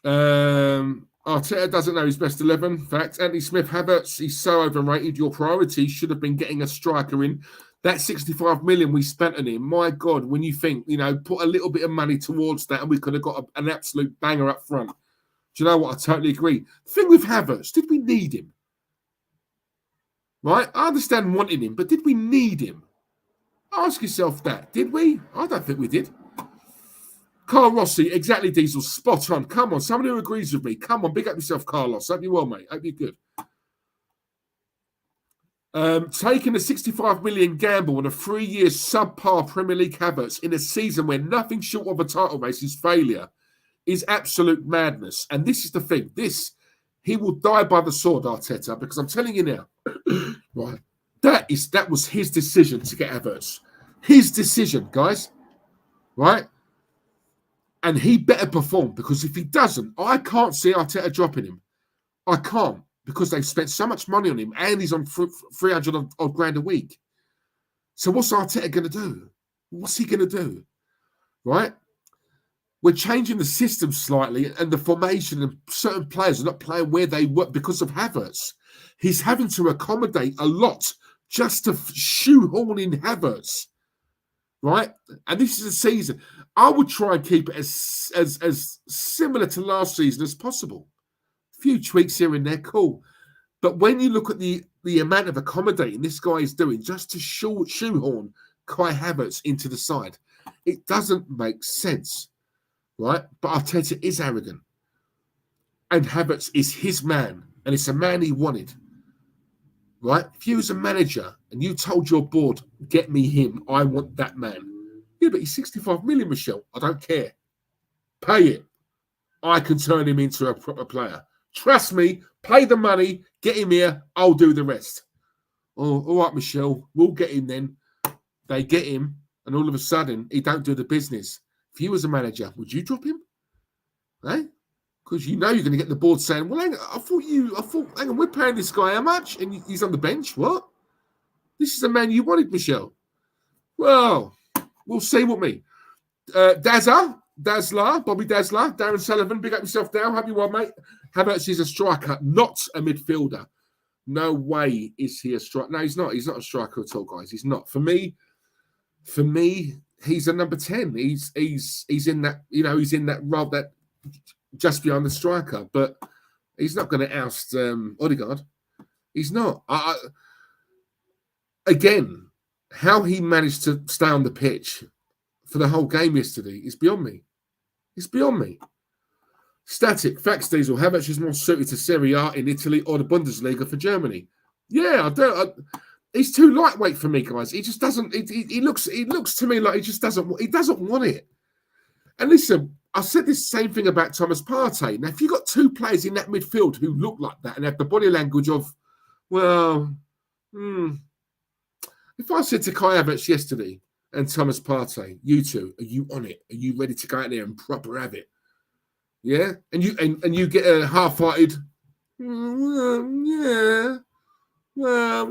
Arteta doesn't know his best 11. Fact, Anthony Smith, Havertz, he's so overrated. Your priority should have been getting a striker in. That 65 million we spent on him, my God, when you think, put a little bit of money towards that and we could have got an absolute banger up front. Do you know what? I totally agree. The thing with Havertz, did we need him? Right? I understand wanting him, but did we need him? Ask yourself that. Did we? I don't think we did. Carl Rossi, exactly, Diesel. Spot on. Come on. Someone who agrees with me. Come on. Big up yourself, Carlos. Hope you're well, mate. Hope you're good. Taking a 65 million gamble on a 3-year subpar Premier League Havertz in a season where nothing short of a title race is failure is absolute madness. And this is the thing. He will die by the sword, Arteta, because I'm telling you now, right? That was his decision to get Havertz. His decision, guys. Right? And he better perform, because if he doesn't, I can't see Arteta dropping him. I can't, because they've spent so much money on him and he's on 300 odd grand a week. So what's Arteta going to do? What's he going to do? Right? We're changing the system slightly and the formation, and certain players are not playing where they were because of Havertz. He's having to accommodate a lot just to shoehorn in Havertz. Right? And this is a season. I would try and keep it as similar to last season as possible. A few tweaks here and there, cool. But when you look at the amount of accommodating this guy is doing just to shoehorn Kai Havertz into the side, it doesn't make sense, right? But Arteta is arrogant. And Havertz is his man, and it's a man he wanted, right? If you was a manager and you told your board, get me him, I want that man. Yeah, but he's 65 million, Michelle. I don't care. Pay it. I can turn him into a proper player. Trust me, pay the money, get him here, I'll do the rest. Oh, all right, Michelle, we'll get him then. They get him, and all of a sudden, he don't do the business. If you was a manager, would you drop him? Eh? Because you know you're going to get the board saying, well, hang on, we're paying this guy how much? And he's on the bench. What? This is the man you wanted, Michelle. Well, we'll see what me. Dazzler, Bobby Dazzler, Darren Sullivan, big up yourself down. Happy one, mate. Havertz is a striker, not a midfielder. No way is he a striker. No, he's not. He's not a striker at all, guys. He's not. For me, he's a number 10. He's in that, he's in that role, that just behind the striker, but he's not going to oust Odegaard. He's not. Again, how he managed to stay on the pitch for the whole game yesterday is beyond me. It's beyond me. Static, Fax Diesel, Havertz is more suited to Serie A in Italy or the Bundesliga for Germany. Yeah, I don't. He's too lightweight for me, guys. He just doesn't. He looks to me like he just doesn't. He doesn't want it. And listen, I said this same thing about Thomas Partey. Now, if you've got two players in that midfield who look like that and have the body language of, well, if I said to Kai Havertz yesterday and Thomas Partey, you two, are you on it? Are you ready to go out there and proper have it? Yeah, and you get a half-hearted, yeah. Well,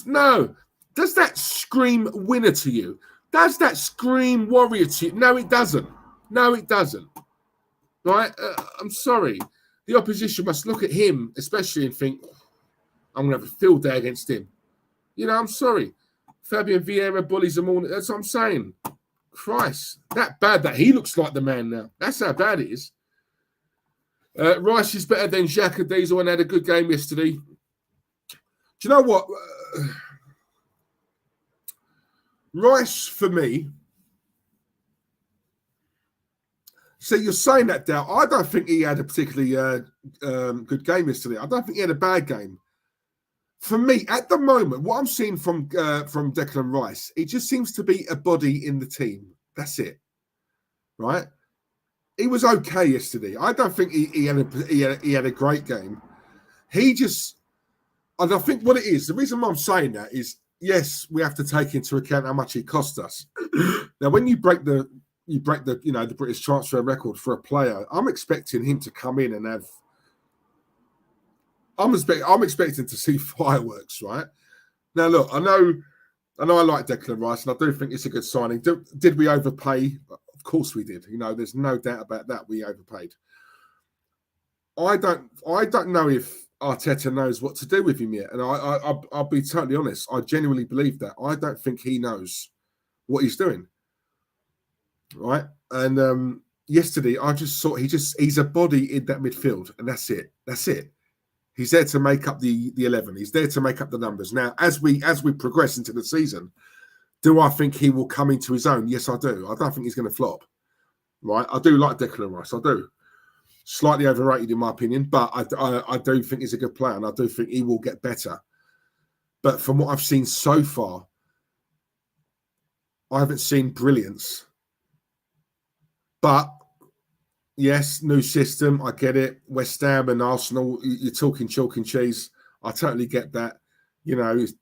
no. Does that scream winner to you? Does that scream warrior to you? No, it doesn't. No, it doesn't. Right? I'm sorry. The opposition must look at him, especially, and think, I'm going to have a field day against him. I'm sorry. Fabian Vieira bullies them all. That's what I'm saying. Christ. That bad that he looks like the man now. That's how bad it is. Rice is better than Xhaka Diesel and had a good game yesterday. Do you know what? Rice, for me, so you're saying that, Dal. I don't think he had a particularly good game yesterday. I don't think he had a bad game. For me, at the moment, what I'm seeing from Declan Rice, he just seems to be a body in the team. That's it, right? He was okay yesterday. I don't think he had a great game. And I think what it is, the reason why I'm saying that is, yes, we have to take into account how much he cost us. Now, when you break the the British transfer record for a player, I'm expecting him to come in and have. I'm expecting to see fireworks, right? Now, look, I know I like Declan Rice, and I do think it's a good signing. Did we overpay? Of course we did. There's no doubt about that. We overpaid. I don't know if Arteta knows what to do with him yet, and I'll be totally honest. I genuinely believe that. I don't think he knows what he's doing, right? And yesterday, I just saw he's a body in that midfield, and that's it. That's it. He's there to make up the 11. He's there to make up the numbers. Now, as we progress into the season, do I think he will come into his own? Yes, I do. I don't think he's going to flop, right? I do like Declan Rice. I do. Slightly overrated in my opinion, but I do think he's a good player, and I do think he will get better. But from what I've seen so far, I haven't seen brilliance. But yes, new system, I get it. West Ham and Arsenal, you're talking chalk and cheese. I totally get that.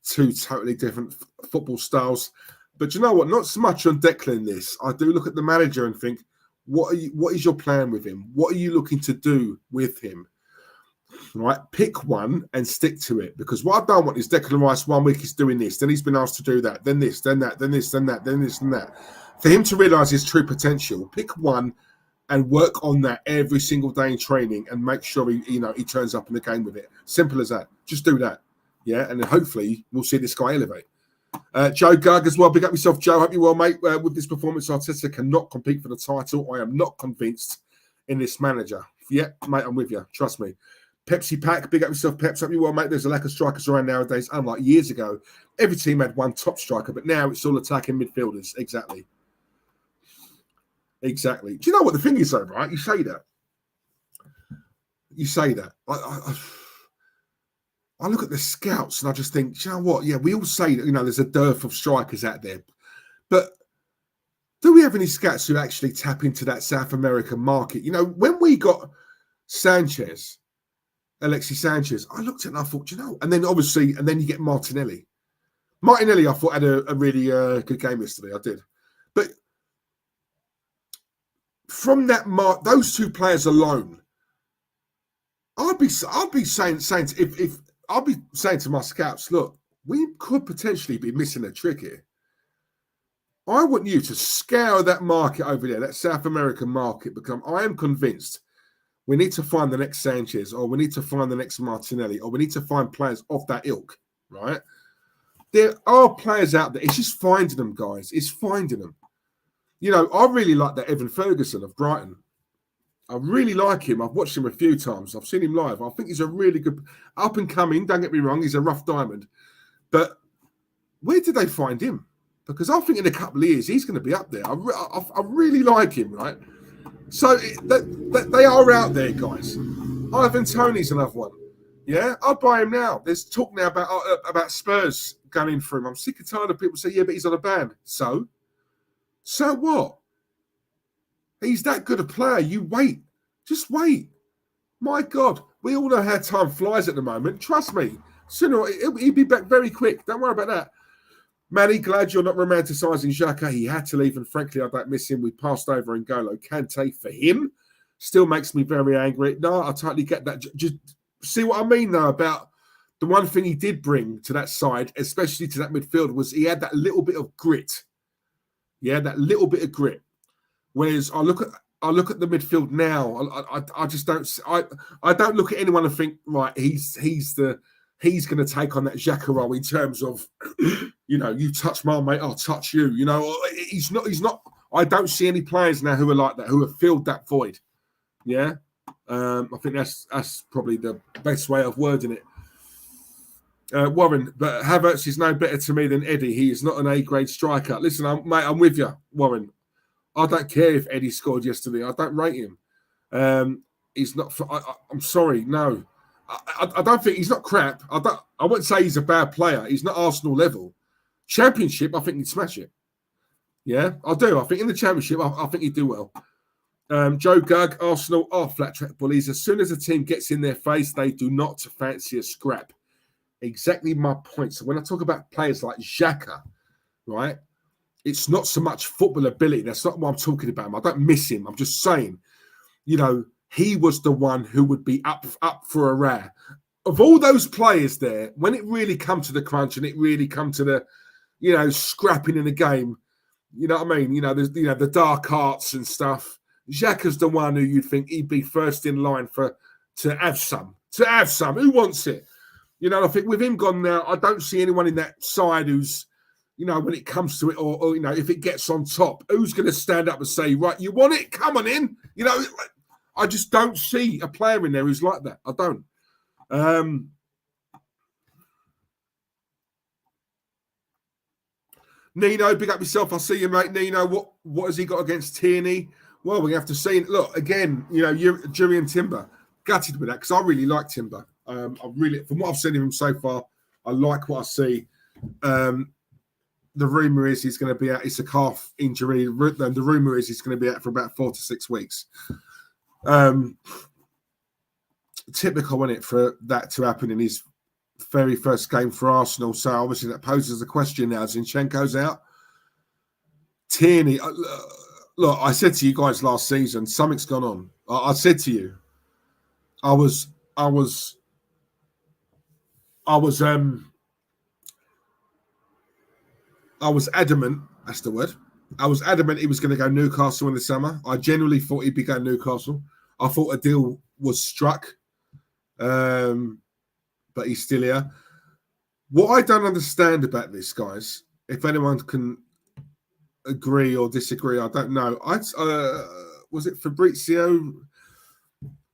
two totally different football styles. But you know what? Not so much on Declan this. I do look at the manager and think, what is your plan with him? What are you looking to do with him? Right? Pick one and stick to it. Because what I don't want is Declan Rice 1 week is doing this, then he's been asked to do that, then this, then that, then this, then that, then this and that. For him to realise his true potential, pick one and work on that every single day in training and make sure he turns up in the game with it. Simple as that. Just do that. Yeah, and then hopefully we'll see this guy elevate. Joe Gug as well. Big up yourself, Joe. Hope you're well, mate. With this performance, Arteta cannot compete for the title. I am not convinced in this manager. Yeah, mate, I'm with you. Trust me. Pepsi Pack, big up yourself, Peps. Hope you're well, mate. There's a lack of strikers around nowadays. Unlike years ago, every team had one top striker, but now it's all attacking midfielders. Exactly. Do you know what the thing is, though, right? You say that. I look at the scouts and I just think, you know what? Yeah, we all say that, there's a dearth of strikers out there. But do we have any scouts who actually tap into that South American market? When we got Alexis Sanchez, I looked at it and I thought, and then you get Martinelli. Martinelli, I thought, had a really good game yesterday. I did. But from that those two players alone, I'd be saying to my scouts, look, we could potentially be missing a trick here. I want you to scour that market over there, that South American market, because I am convinced we need to find the next Sanchez, or we need to find the next Martinelli, or we need to find players of that ilk, right? There are players out there. It's just finding them, guys. It's finding them. I really like that Evan Ferguson of Brighton. I really like him. I've watched him a few times. I've seen him live. I think he's a really good up and coming. Don't get me wrong. He's a rough diamond. But where did they find him? Because I think in a couple of years, he's going to be up there. I really like him, right? So they are out there, guys. Ivan Toney's another one. Yeah, I'll buy him now. There's talk now about Spurs going for him. I'm sick and tired of people saying, yeah, but he's on a ban. So what? He's that good a player. You wait. Just wait. My God. We all know how time flies at the moment. Trust me. Sooner he'll be back very quick. Don't worry about that. Manny, glad you're not romanticising Xhaka. He had to leave, and frankly, I don't miss him. We passed over N'Golo Kante for him. Still makes me very angry. No, I totally get that. Just see what I mean, though, about the one thing he did bring to that side, especially to that midfield, was he had that little bit of grit. Yeah, that little bit of grit. Whereas I look at the midfield now, I just don't. I don't look at anyone and think, right, he's going to take on that Xhaka role in terms of, you touch my mate, I'll touch you. He's not. I don't see any players now who are like that, who have filled that void. Yeah, I think that's probably the best way of wording it. Warren, but Havertz is no better to me than Eddie. He is not an A-grade striker. Listen, mate, I'm with you, Warren. I don't care if Eddie scored yesterday. I don't rate him. He's not. I'm sorry, no. I don't think he's not crap. I wouldn't say he's a bad player. He's not Arsenal level. Championship, I think he'd smash it. Yeah, I do. I think in the Championship, I think he'd do well. Joe Gug, Arsenal are flat track bullies. As soon as a team gets in their face, they do not fancy a scrap. Exactly my point. So when I talk about players like Xhaka, right, it's not so much football ability. That's not what I'm talking about. I don't miss him. I'm just saying, he was the one who would be up for a row. Of all those players there, when it really come to the crunch and it really come to the, scrapping in the game, you know what I mean? There's, the dark arts and stuff. Xhaka's the one who you'd think he'd be first in line to have some. Who wants it? I think with him gone now, I don't see anyone in that side who's, when it comes to it, or if it gets on top, who's going to stand up and say, right, you want it? Come on in. I just don't see a player in there who's like that. I don't. Nino, big up yourself. I see you, mate. Nino, what has he got against Tierney? Well, we have to see. Look, again, Julian Timber, gutted with that because I really like Timber. From what I've seen of him so far, I like what I see. The rumour is he's going to be out. It's a calf injury. The rumour is he's going to be out for about 4 to 6 weeks. Typical, isn't it, for that to happen in his very first game for Arsenal. So obviously that poses a question now. Zinchenko's out. Tierney, look, I said to you guys last season, something's gone on. I said to you, I was adamant. That's the word. I was adamant he was going to go Newcastle in the summer. I genuinely thought he'd be going Newcastle. I thought a deal was struck, but he's still here. What I don't understand about this, guys, if anyone can agree or disagree, I don't know. Was it Fabrizio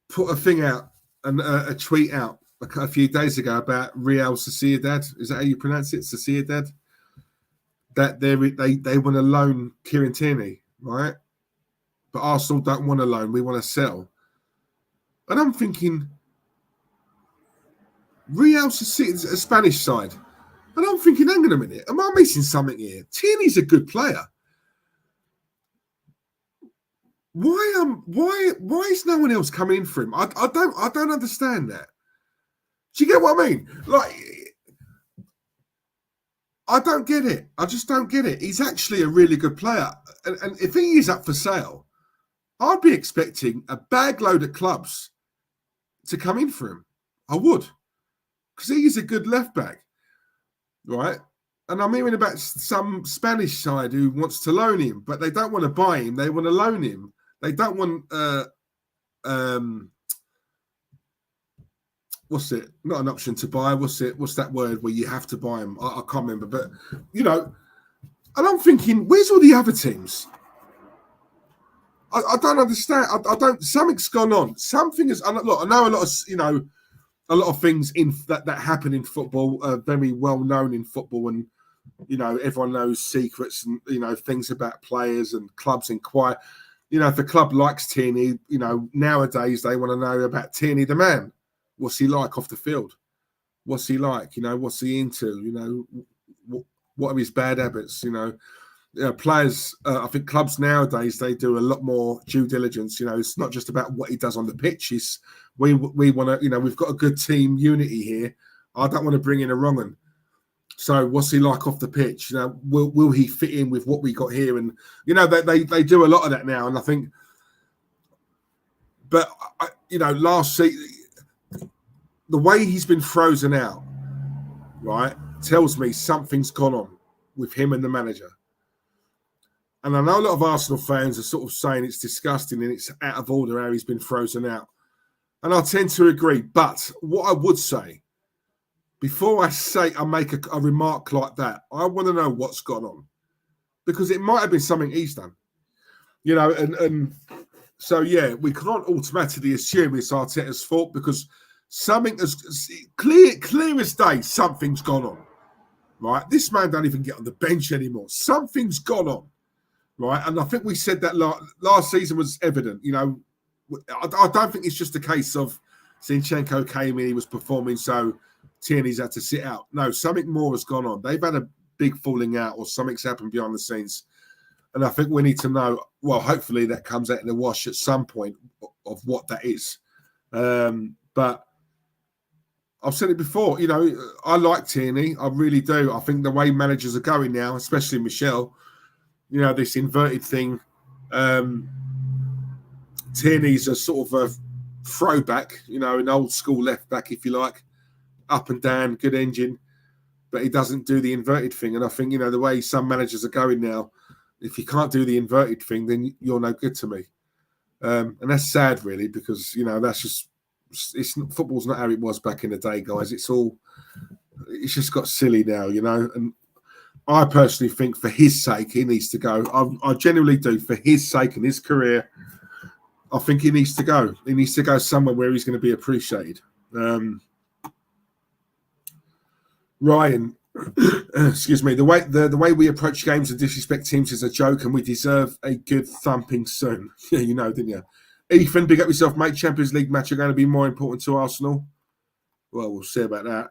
put a thing out and a tweet out a few days ago about Real Sociedad? Is that how you pronounce it? Sociedad? That they want to loan Kieran Tierney, right? But Arsenal don't want to loan. We want to sell. And I'm thinking, Real Sociedad, a Spanish side. And I'm thinking, hang on a minute, am I missing something here? Tierney's a good player. Why is no one else coming in for him? I don't understand that. Do you get what I mean? Like, I don't get it. I just don't get it. He's actually a really good player. And if he is up for sale, I'd be expecting a bag load of clubs to come in for him. I would. Because he is a good left back. Right? And I'm hearing about some Spanish side who wants to loan him, but they don't want to buy him. They want to loan him. They don't want... what's it? Not an option to buy. What's that word where you have to buy them? I can't remember. But, you know, and I'm thinking, where's all the other teams? I don't understand. I don't. Something's gone on. Something is. Look, I know a lot of, a lot of things in that happen in football are very well known in football, and everyone knows secrets and things about players and clubs inquire. If a club likes Tierney, nowadays they want to know about Tierney the man. What's he like off the field? What's he like? What's he into? What are his bad habits? Players, I think clubs nowadays, they do a lot more due diligence. It's not just about what he does on the pitch. We want to, we've got a good team unity here. I don't want to bring in a wrong one. So what's he like off the pitch? Will he fit in with what we got here? And, they do a lot of that now. And I think, but, last season, the way he's been frozen out, right, tells me something's gone on with him and the manager. And I know a lot of Arsenal fans are sort of saying it's disgusting and it's out of order how he's been frozen out. And I tend to agree. But what I would say, before I make a remark like that, I want to know what's gone on. Because it might have been something he's done. And so, yeah, we can't automatically assume it's Arteta's fault because something is clear as day, something's gone on. Right? This man don't even get on the bench anymore. Something's gone on. Right, and I think we said that last season was evident. I don't think it's just a case of Zinchenko came in, he was performing, so Tierney's had to sit out. No, something more has gone on. They've had a big falling out, or something's happened behind the scenes. And I think we need to know. Well, hopefully that comes out in the wash at some point of what that is. But I've said it before. I like Tierney. I really do. I think the way managers are going now, especially Michelle. This inverted thing. Tierney's a sort of a throwback, an old school left back, if you like, up and down, good engine, but he doesn't do the inverted thing. And I think, the way some managers are going now, if you can't do the inverted thing, then you're no good to me. And that's sad, really, because, that's just, football's not how it was back in the day, guys. It's just got silly now, and I personally think for his sake, he needs to go. I genuinely do. For his sake and his career, I think he needs to go. He needs to go somewhere where he's going to be appreciated. Ryan, excuse me. The way we approach games and disrespect teams is a joke, and we deserve a good thumping soon. Yeah, didn't you? Ethan, big up yourself, mate. Champions League match are going to be more important to Arsenal. Well, we'll see about that.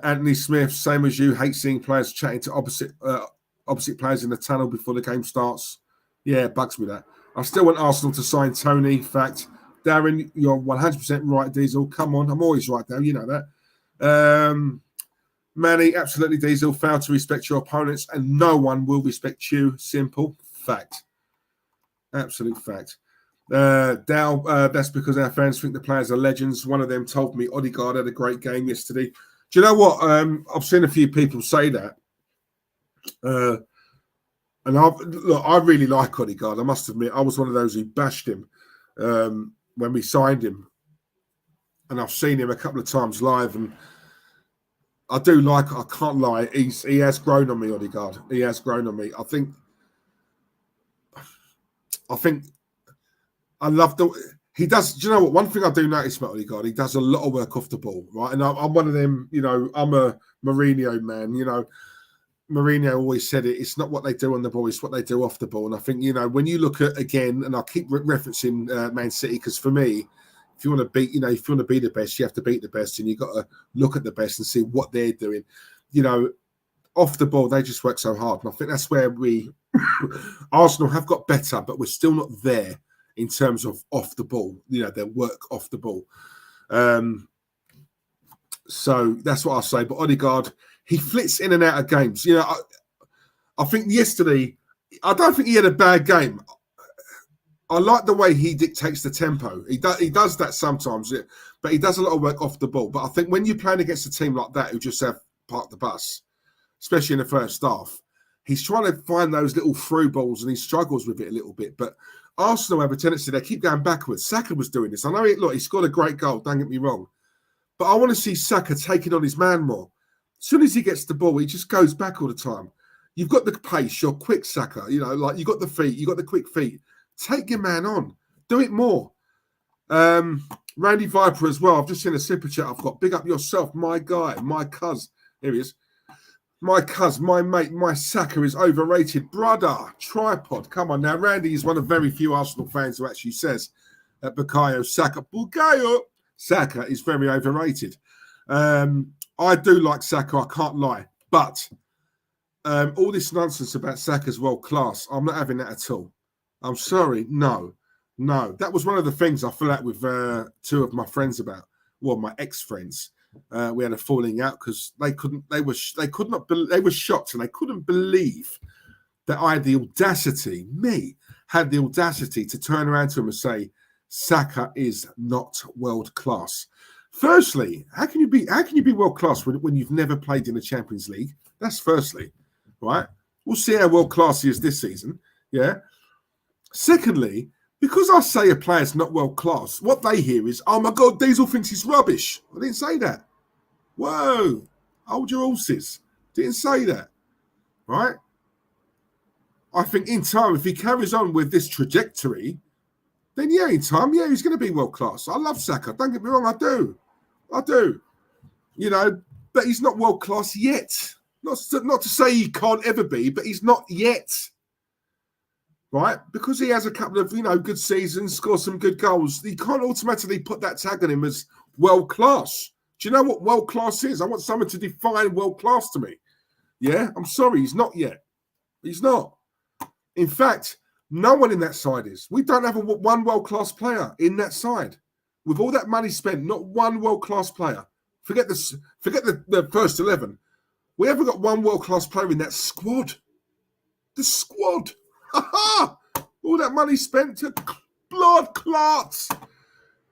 Anthony Smith, same as you, hate seeing players chatting to opposite players in the tunnel before the game starts. Yeah, it bugs me that. I still want Arsenal to sign Tony. In fact, Darren, you're 100% right, Diesel. Come on, I'm always right, Darren. You know that. Manny, absolutely, Diesel. Fail to respect your opponents, and no one will respect you. Simple fact. Absolute fact. Dow, that's because our fans think the players are legends. One of them told me Odegaard had a great game yesterday. Do you know what? I've seen a few people say that. And I really like Odegaard. I must admit, I was one of those who bashed him when we signed him. And I've seen him a couple of times live, and I do like. I can't lie. He has grown on me, Odegaard. He has grown on me. I think I love he does. Do you know what? One thing I do notice about Odegaard, he does a lot of work off the ball, right? And I'm one of them. I'm a Mourinho man. Mourinho always said it. It's not what they do on the ball; it's what they do off the ball. And I think when you look at again, and I keep referencing Man City because for me, if you want to beat, if you want to be the best, you have to beat the best, and you've got to look at the best and see what they're doing. Off the ball, they just work so hard, and I think that's where Arsenal have got better, but we're still not there in terms of off the ball. Their work off the ball. So that's what I say. But Odegaard, he flits in and out of games. I think yesterday, I don't think he had a bad game. I like the way he dictates the tempo. He does that sometimes, but he does a lot of work off the ball. But I think when you're playing against a team like that who just have parked the bus, especially in the first half, he's trying to find those little through balls and he struggles with it a little bit. But Arsenal have a tendency, they keep going backwards. Saka was doing this. I know he scored a great goal, don't get me wrong. But I want to see Saka taking on his man more. As soon as he gets the ball, he just goes back all the time. You've got the pace, you're quick, Saka. You've got the feet, you've got the quick feet. Take your man on. Do it more. Randy Viper as well. I've just seen a super chat I've got. Big up yourself, my guy, my cuz. Here he is. My cuz, my mate, my Saka is overrated. Brother, tripod. Come on now. Randy is one of very few Arsenal fans who actually says that Bukayo Saka is very overrated. I do like Saka, I can't lie. But all this nonsense about Saka's world class, I'm not having that at all. I'm sorry. No. That was one of the things I fell out with two of my friends about. Well, my ex-friends. We had a falling out because they were shocked and they couldn't believe that I had the audacity to turn around to him and say, Saka is not world class. Firstly, how can you be world class when you've never played in the Champions League? That's firstly, right? We'll see how world class he is this season. Yeah. Secondly, because I say a player's not world class, what they hear is, oh my God, Diesel thinks he's rubbish. I didn't say that. Whoa, hold your horses. Didn't say that, right? I think in time, if he carries on with this trajectory, then in time, he's going to be world class. I love Saka. Don't get me wrong, I do. But he's not world class yet. Not to say he can't ever be, but he's not yet. Right? Because he has a couple of, good seasons, score some good goals. You can't automatically put that tag on him as world class. Do you know what world class is? I want someone to define world class to me. Yeah? I'm sorry, he's not yet. He's not. In fact, no one in that side is. We don't have one world class player in that side. With all that money spent, not one world class player. Forget the first 11. We haven't got one world class player in that squad. The squad. All that money spent to blood clots.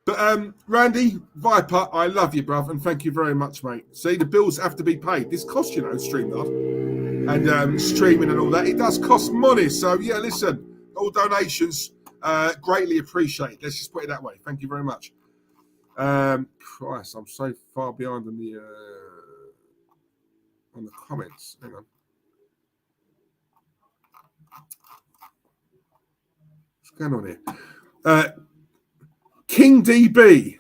But Randy Viper, I love you, bruv, and thank you very much, mate. See, the bills have to be paid. This costs, Streamyard and streaming and all that. It does cost money. So yeah, listen, all donations greatly appreciated. Let's just put it that way. Thank you very much. Christ, I'm so far behind on the comments. Hang on. Going on here? King DB.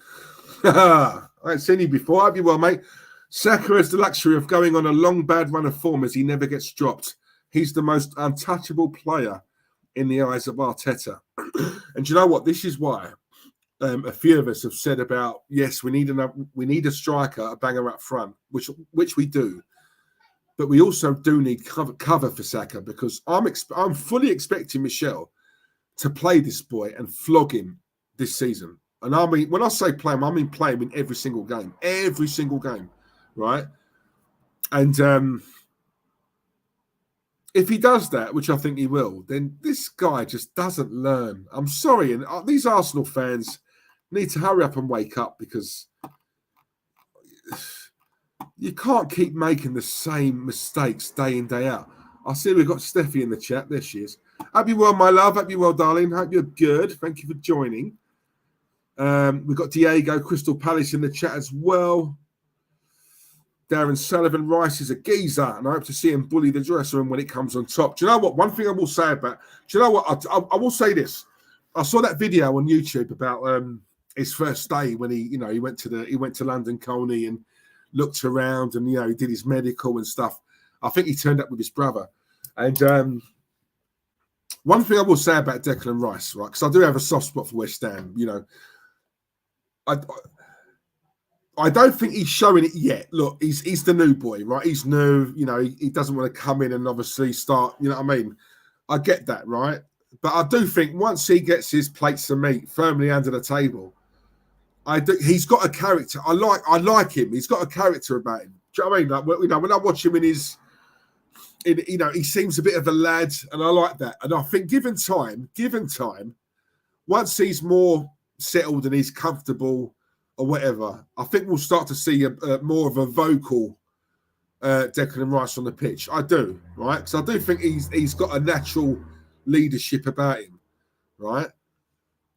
I haven't seen you before. I hope you're well, mate. Saka has the luxury of going on a long bad run of form as he never gets dropped. He's the most untouchable player in the eyes of Arteta. And you know what? This is why a few of us have said about, yes, we need a striker, a banger up front, which we do. But we also do need cover for Saka because I'm fully expecting Michel to play this boy and flog him this season. And I mean, when I say play him, I mean play him in every single game. Every single game. right? And if he does that, which I think he will, then this guy just doesn't learn. I'm sorry, and these Arsenal fans need to hurry up and wake up, because you can't keep making the same mistakes day in, day out. I see we've got Steffi in the chat. There she is. Hope you well, my love. Hope you well, darling. Hope you're good. Thank you for joining. We've got Diego Crystal Palace in the chat as well. Darren Sullivan, Rice is a geezer, and I hope to see him bully the dressing room when it comes on top. Do you know what? One thing I will say about, do you know what? I will say this. I saw that video on YouTube about his first day when he went to London Colney and looked around, and he did his medical and stuff. I think he turned up with his brother. And one thing I will say about Declan Rice, right? Because I do have a soft spot for West Ham. I don't think he's showing it yet. Look, he's the new boy, right? He's new. He doesn't want to come in and obviously start. You know what I mean? I get that, right? But I do think once he gets his plates of meat firmly under the table, he's got a character. I like him. He's got a character about him. Do you know what I mean? Like, when I watch him he seems a bit of a lad, and I like that. And I think given time, once he's more settled and he's comfortable or whatever, I think we'll start to see a more of a vocal Declan Rice on the pitch. I do, right? Because I do think he's got a natural leadership about him, right?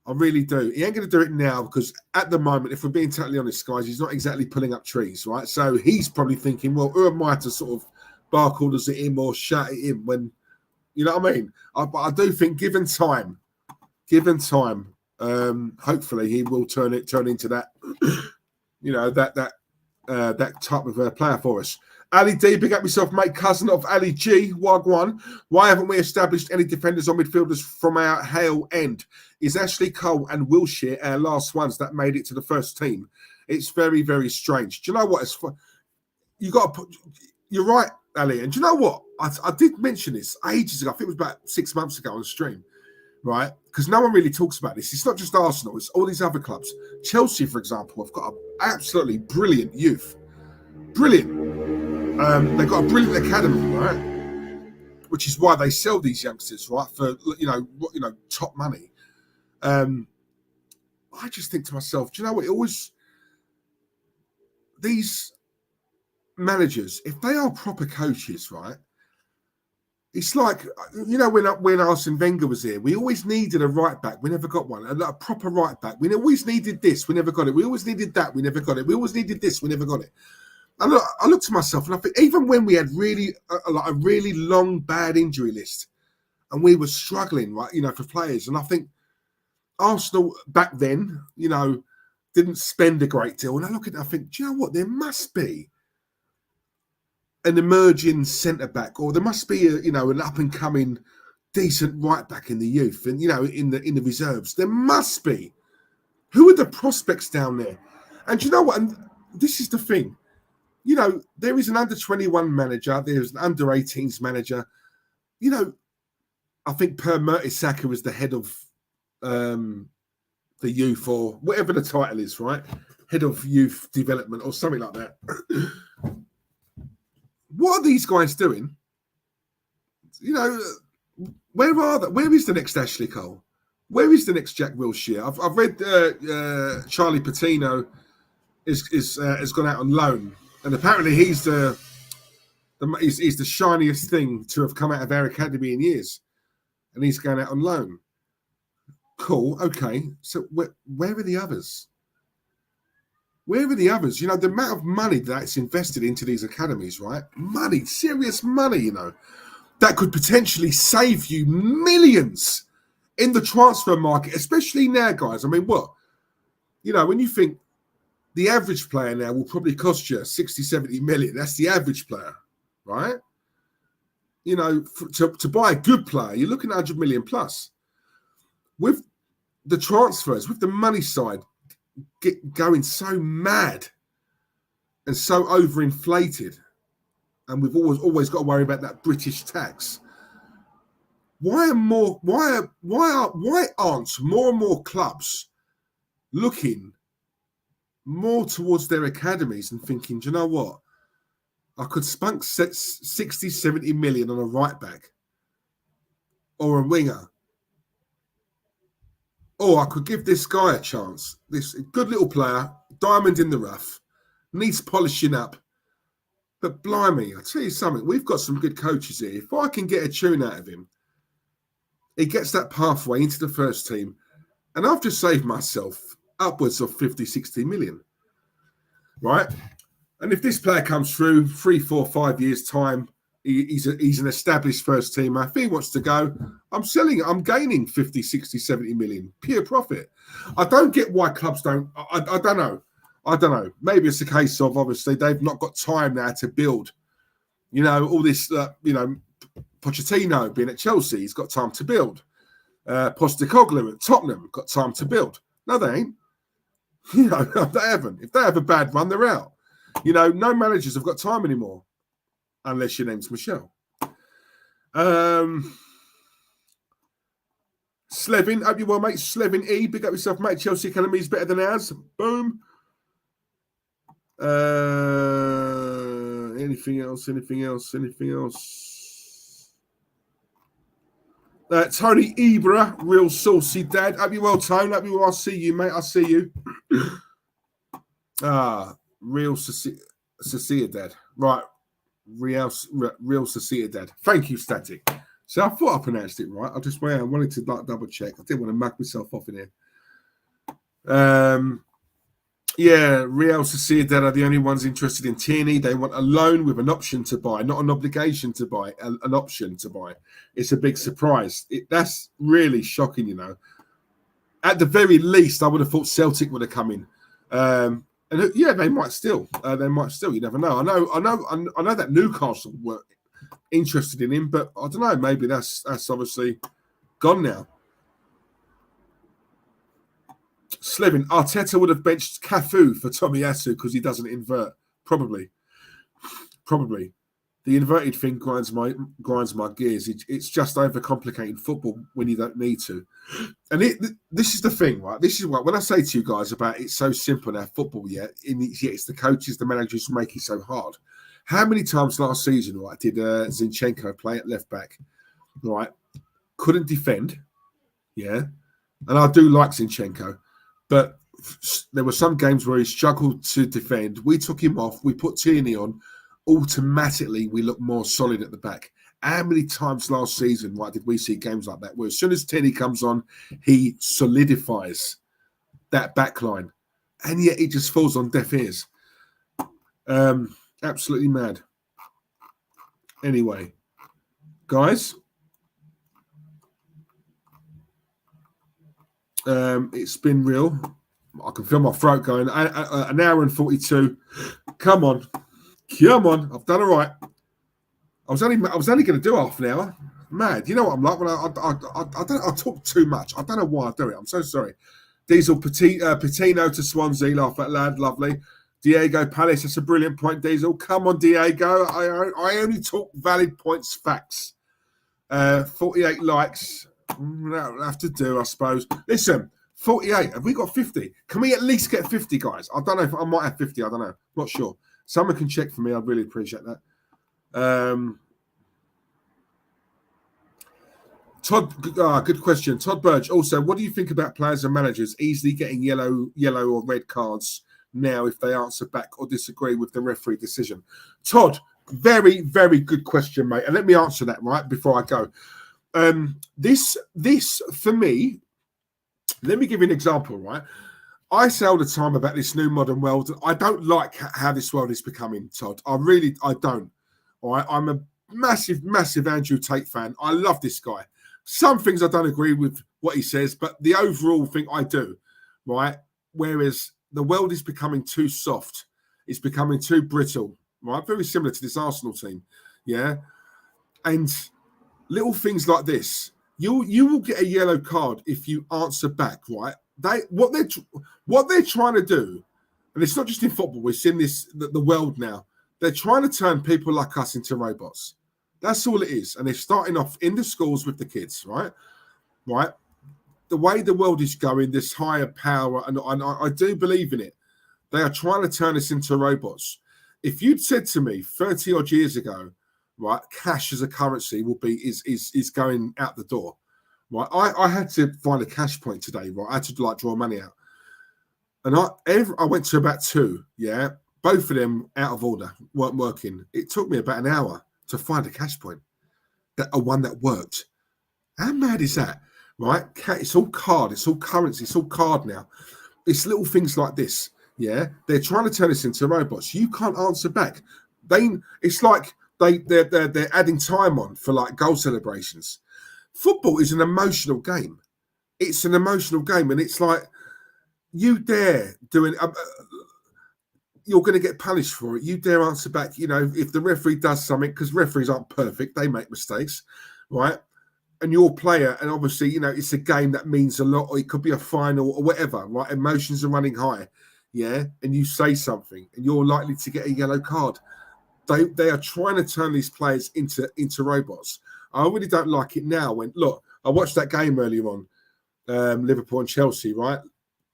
I really do. He ain't going to do it now, because at the moment, if we're being totally honest, guys, he's not exactly pulling up trees, right? So he's probably thinking, well, who am I to sort of bark orders at him or shout at him when, you know what I mean? But I do think given time, hopefully he will turn into that, that type of player for us. Ali D, big up yourself, mate. Cousin of Ali G, Wagwan. Why haven't we established any defenders or midfielders from our Hale end? Is Ashley Cole and Wilshere our last ones that made it to the first team? It's very, very strange. Do you know what? You're right, Ali. And do you know what? I did mention this ages ago. I think it was about 6 months ago on stream, right? Because no one really talks about this. It's not just Arsenal. It's all these other clubs. Chelsea, for example, have got an absolutely brilliant youth. Brilliant. They've got a brilliant academy, right? Which is why they sell these youngsters, right, for top money. I just think to myself, do you know what? These managers, if they are proper coaches, right? It's like, when Arsene Wenger was here, we always needed a right back. We never got one. A proper right back. We always needed this. We never got it. We always needed that. We never got it. We always needed this. We never got it. I look to myself and I think, even when we had a really long bad injury list, and we were struggling, right, for players, and I think Arsenal back then, didn't spend a great deal. And I look at it, I think, do you know what? There must be an emerging centre back, or there must be an up and coming decent right back in the youth, and in the reserves. There must be. Who are the prospects down there? And do you know what? And this is the thing. There is an under-21 manager. There's an under-18s manager. I think Per Mertesacker was the head of the youth, or whatever the title is, right? Head of youth development or something like that. What are these guys doing? Where are they? Where is the next Ashley Cole? Where is the next Jack Wilshere? I've read Charlie Patino has gone out on loan. And apparently he's the shiniest thing to have come out of our academy in years. And he's going out on loan. Cool, okay. So where are the others? Where are the others? The amount of money that's invested into these academies, right? Money, serious money, that could potentially save you millions in the transfer market, especially now, guys. I mean, what? When you think, the average player now will probably cost you 60, 70 million. That's the average player, right? To buy a good player, you're looking at 100 million plus. With the transfers, with the money side going so mad and so overinflated, and we've always got to worry about that British tax. Why aren't more and more clubs looking more towards their academies and thinking, do you know what? I could spunk 60, 70 million on a right back or a winger. Or I could give this guy a chance. This good little player, diamond in the rough, needs polishing up. But blimey, I'll tell you something, we've got some good coaches here. If I can get a tune out of him, he gets that pathway into the first team. And I've just saved myself upwards of 50, 60 million. Right? And if this player comes through 3, 4, 5 years' time, he's an established first teamer. If he wants to go, I'm selling it. I'm gaining 50, 60, 70 million. Pure profit. I don't get why clubs don't. I don't know. I don't know. Maybe it's a case of, obviously, they've not got time now to build. You know, all this, Pochettino being at Chelsea, he's got time to build. Postecoglou at Tottenham, got time to build. No, they ain't. You know, they haven't. If they have a bad run, they're out. You know, no managers have got time anymore. Unless your name's Michelle. Slevin, hope you're well, mate. Slevin E, big up yourself, mate. Chelsea Academy is better than ours. Boom. Anything else? Tony Ibra, real saucy dad. Hope you're well, Tone. Hope you well. I see you, mate. I see you. Real Sociedad. Right. Real Sociedad. Thank you, Static. So I thought I pronounced it right. I wanted to double check. I didn't want to mug myself off in here. Real Sociedad are the only ones interested in Tierney. They want a loan with an option to buy, not an obligation to buy, an option to buy. It's a big surprise. That's really shocking, you know. At the very least, I would have thought Celtic would have come in. And yeah, they might still. You never know. I know that Newcastle were interested in him, but I don't know. Maybe that's obviously gone now. Slevin, Arteta would have benched Cafu for Tomiyasu because he doesn't invert. Probably. The inverted thing grinds my gears. It's just overcomplicating football when you don't need to. And this is the thing, right? This is what when I say to you guys about it's so simple now, football, yet it's the coaches, the managers who make it so hard. How many times last season, right, did Zinchenko play at left back? Right, couldn't defend, yeah. And I do like Zinchenko, but there were some games where he struggled to defend. We took him off. We put Tierney on. Automatically, we look more solid at the back. How many times last season, right, did we see games like that where as soon as Tierney comes on, he solidifies that back line, and yet it just falls on deaf ears. Absolutely mad. Anyway, guys, it's been real. I can feel my throat going. An hour and 42. Come on. I've done all right. I was only going to do half an hour. Mad. You know what I'm like when I talk too much. I don't know why I do it. I'm so sorry. Diesel Patino to Swansea. Laugh out loud. Lovely. Diego Palace. That's a brilliant point, Diesel. Come on, Diego. I only talk valid points, facts. 48 likes. That'll have to do, I suppose. Listen, 48. Have we got 50? Can we at least get 50, guys? I don't know if I might have 50. I don't know. Not sure. Someone can check for me. I'd really appreciate that. Todd, good question. Todd Burge. Also, what do you think about players and managers easily getting yellow or red cards now if they answer back or disagree with the referee decision? Todd, very, very good question, mate. And let me answer that right before I go. This for me, let me give you an example, right? I say all the time about this new modern world. I don't like how this world is becoming, Todd. I don't. All right? I'm a massive, massive Andrew Tate fan. I love this guy. Some things I don't agree with what he says, but the overall thing I do, right? Whereas the world is becoming too soft. It's becoming too brittle, right? Very similar to this Arsenal team, yeah? And little things like this, you will get a yellow card if you answer back, right? What they're trying to do, and it's not just in football, we're seeing this the world now. They're trying to turn people like us into robots. That's all it is. And they're starting off in the schools with the kids, right? Right. The way the world is going, this higher power, and I do believe in it. They are trying to turn us into robots. If you'd said to me 30 odd years ago, right, cash as a currency is going out the door, right? I had to find a cash point today, right? I had to draw money out, and I went to about 2, yeah. Both of them out of order, weren't working. It took me about an hour to find a cash point, one that worked. How mad is that, right? It's all card, it's all currency, it's all card now. It's little things like this, yeah. They're trying to turn us into robots. You can't answer back. It's like they're adding time on for like goal celebrations. Football is an emotional game. It's an emotional game, and it's like you dare doing. You're going to get punished for it. You dare answer back. You know, if the referee does something, because referees aren't perfect, they make mistakes, right? And your player, and obviously, you know, it's a game that means a lot, or it could be a final or whatever, right? Emotions are running high, yeah? And you say something, and you're likely to get a yellow card. They are trying to turn these players into robots. I really don't like it now. Look, I watched that game earlier on, Liverpool and Chelsea, right?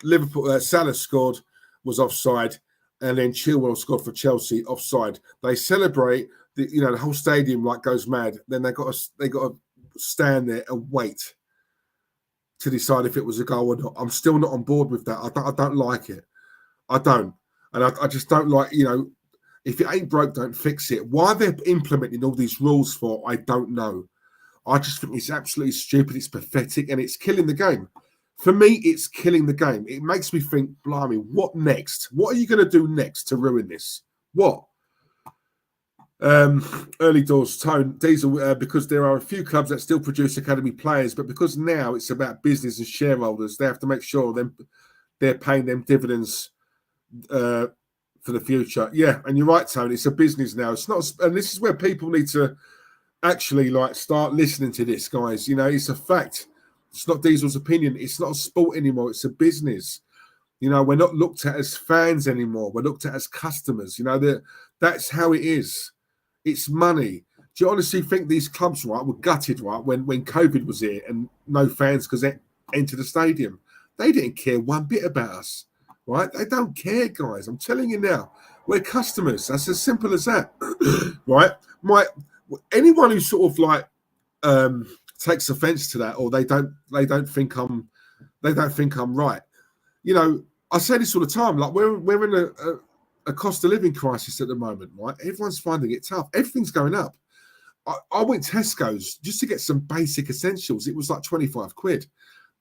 Liverpool, Salah scored, was offside, and then Chilwell scored for Chelsea, offside. They celebrate, the whole stadium like goes mad. Then they got to stand there and wait to decide if it was a goal or not. I'm still not on board with that. I don't like it. I don't, and I just don't like. If it ain't broke, don't fix it. Why they're implementing all these rules for, I don't know. I just think it's absolutely stupid. It's pathetic, and it's killing the game. For me, it's killing the game. It makes me think, blimey, what next? What are you going to do next to ruin this? What? Early doors, Tone, Diesel, because there are a few clubs that still produce academy players, but because now it's about business and shareholders, they have to make sure they're paying them dividends for the future. Yeah, and you're right, Tony. It's a business now. It's not, and this is where people need to actually start listening to this, guys. It's a fact. It's not Diesel's opinion. It's not a sport anymore. It's a business. We're not looked at as fans anymore. We're looked at as customers. That's how it is. It's money. Do you honestly think these clubs, right, were gutted, right, when COVID was here and no fans because they entered the stadium? They didn't care one bit about us, right? They don't care, guys. I'm telling you now. We're customers. That's as simple as that, right? Anyone who sort of takes offence to that, or they don't think I'm right. I say this all the time. Like we're in a cost of living crisis at the moment, right? Everyone's finding it tough. Everything's going up. I went Tesco's just to get some basic essentials. It was like 25 quid.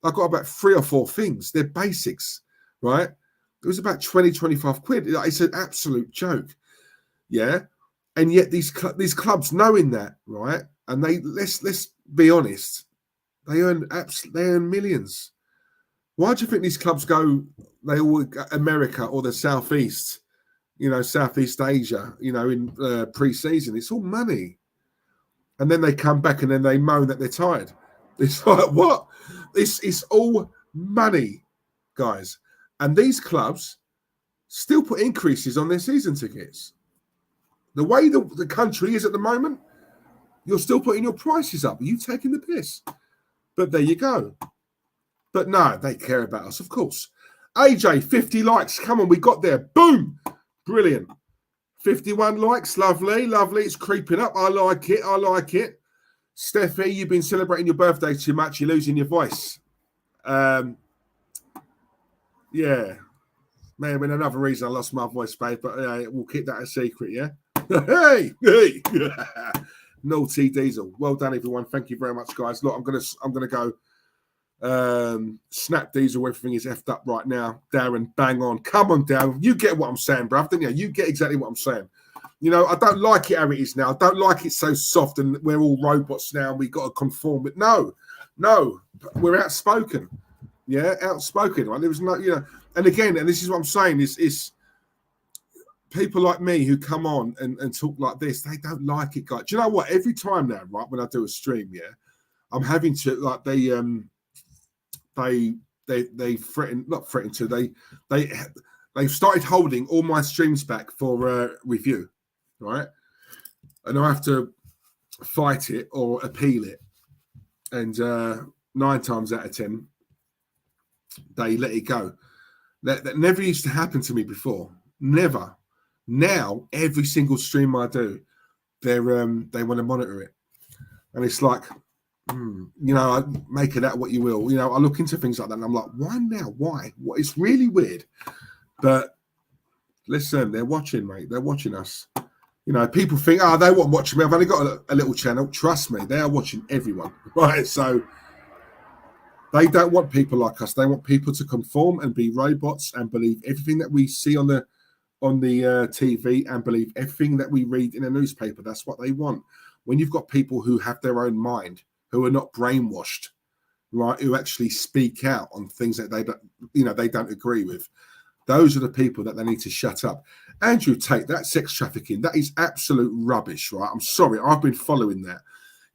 I got about 3 or 4 things. They're basics, right? It was about 20, 25 quid. It's an absolute joke, yeah. And yet these clubs knowing that, right? And let's be honest, they earn millions. Why do you think these clubs go? They all America or the Southeast, Southeast Asia, in pre-season. It's all money, and then they come back and then they moan that they're tired. It's like what? It's all money, guys. And these clubs still put increases on their season tickets. The way the country is at the moment, you're still putting your prices up. Are you taking the piss? But there you go. But no, they care about us, of course. AJ, 50 likes. Come on, we got there. Boom. Brilliant. 51 likes. Lovely, lovely. It's creeping up. I like it. I like it. Steffi, you've been celebrating your birthday too much. You're losing your voice. Yeah. May have been another reason I lost my voice, babe, but we'll keep that a secret, yeah? Hey! Naughty Diesel. Well done, everyone. Thank you very much, guys. Look, I'm gonna go snap Diesel. Everything is effed up right now. Darren, bang on. Come on, Darren. You get what I'm saying, bruv, don't you? You get exactly what I'm saying. I don't like it how it is now. I don't like it so soft and we're all robots now and we got to conform. But no, we're outspoken. Yeah, outspoken. Right? There was no, and again, and this is what I'm saying, is people like me who come on and talk like this, they don't like it, guys. Do you know what? Every time now, right, when I do a stream, yeah, I'm having to, like, they threaten, not threaten to, they've started holding all my streams back for review, right? And I have to fight it or appeal it. And 9 times out of 10, they let it go. That never used to happen to me before. Never. Now, every single stream I do, they want to monitor it. And it's like, I make of that what you will. I look into things like that and I'm like, why now? Why? What? It's really weird. But listen, they're watching, mate. They're watching us. People think, they won't watch me. I've only got a little channel. Trust me, they are watching everyone, right? So they don't want people like us. They want people to conform and be robots and believe everything that we see on the TV and believe everything that we read in a newspaper. That's what they want. When you've got people who have their own mind, who are not brainwashed, right, who actually speak out on things that they don't agree with, those are the people that they need to shut up. Andrew Tate, that sex trafficking, that is absolute rubbish, right? I'm sorry, I've been following that,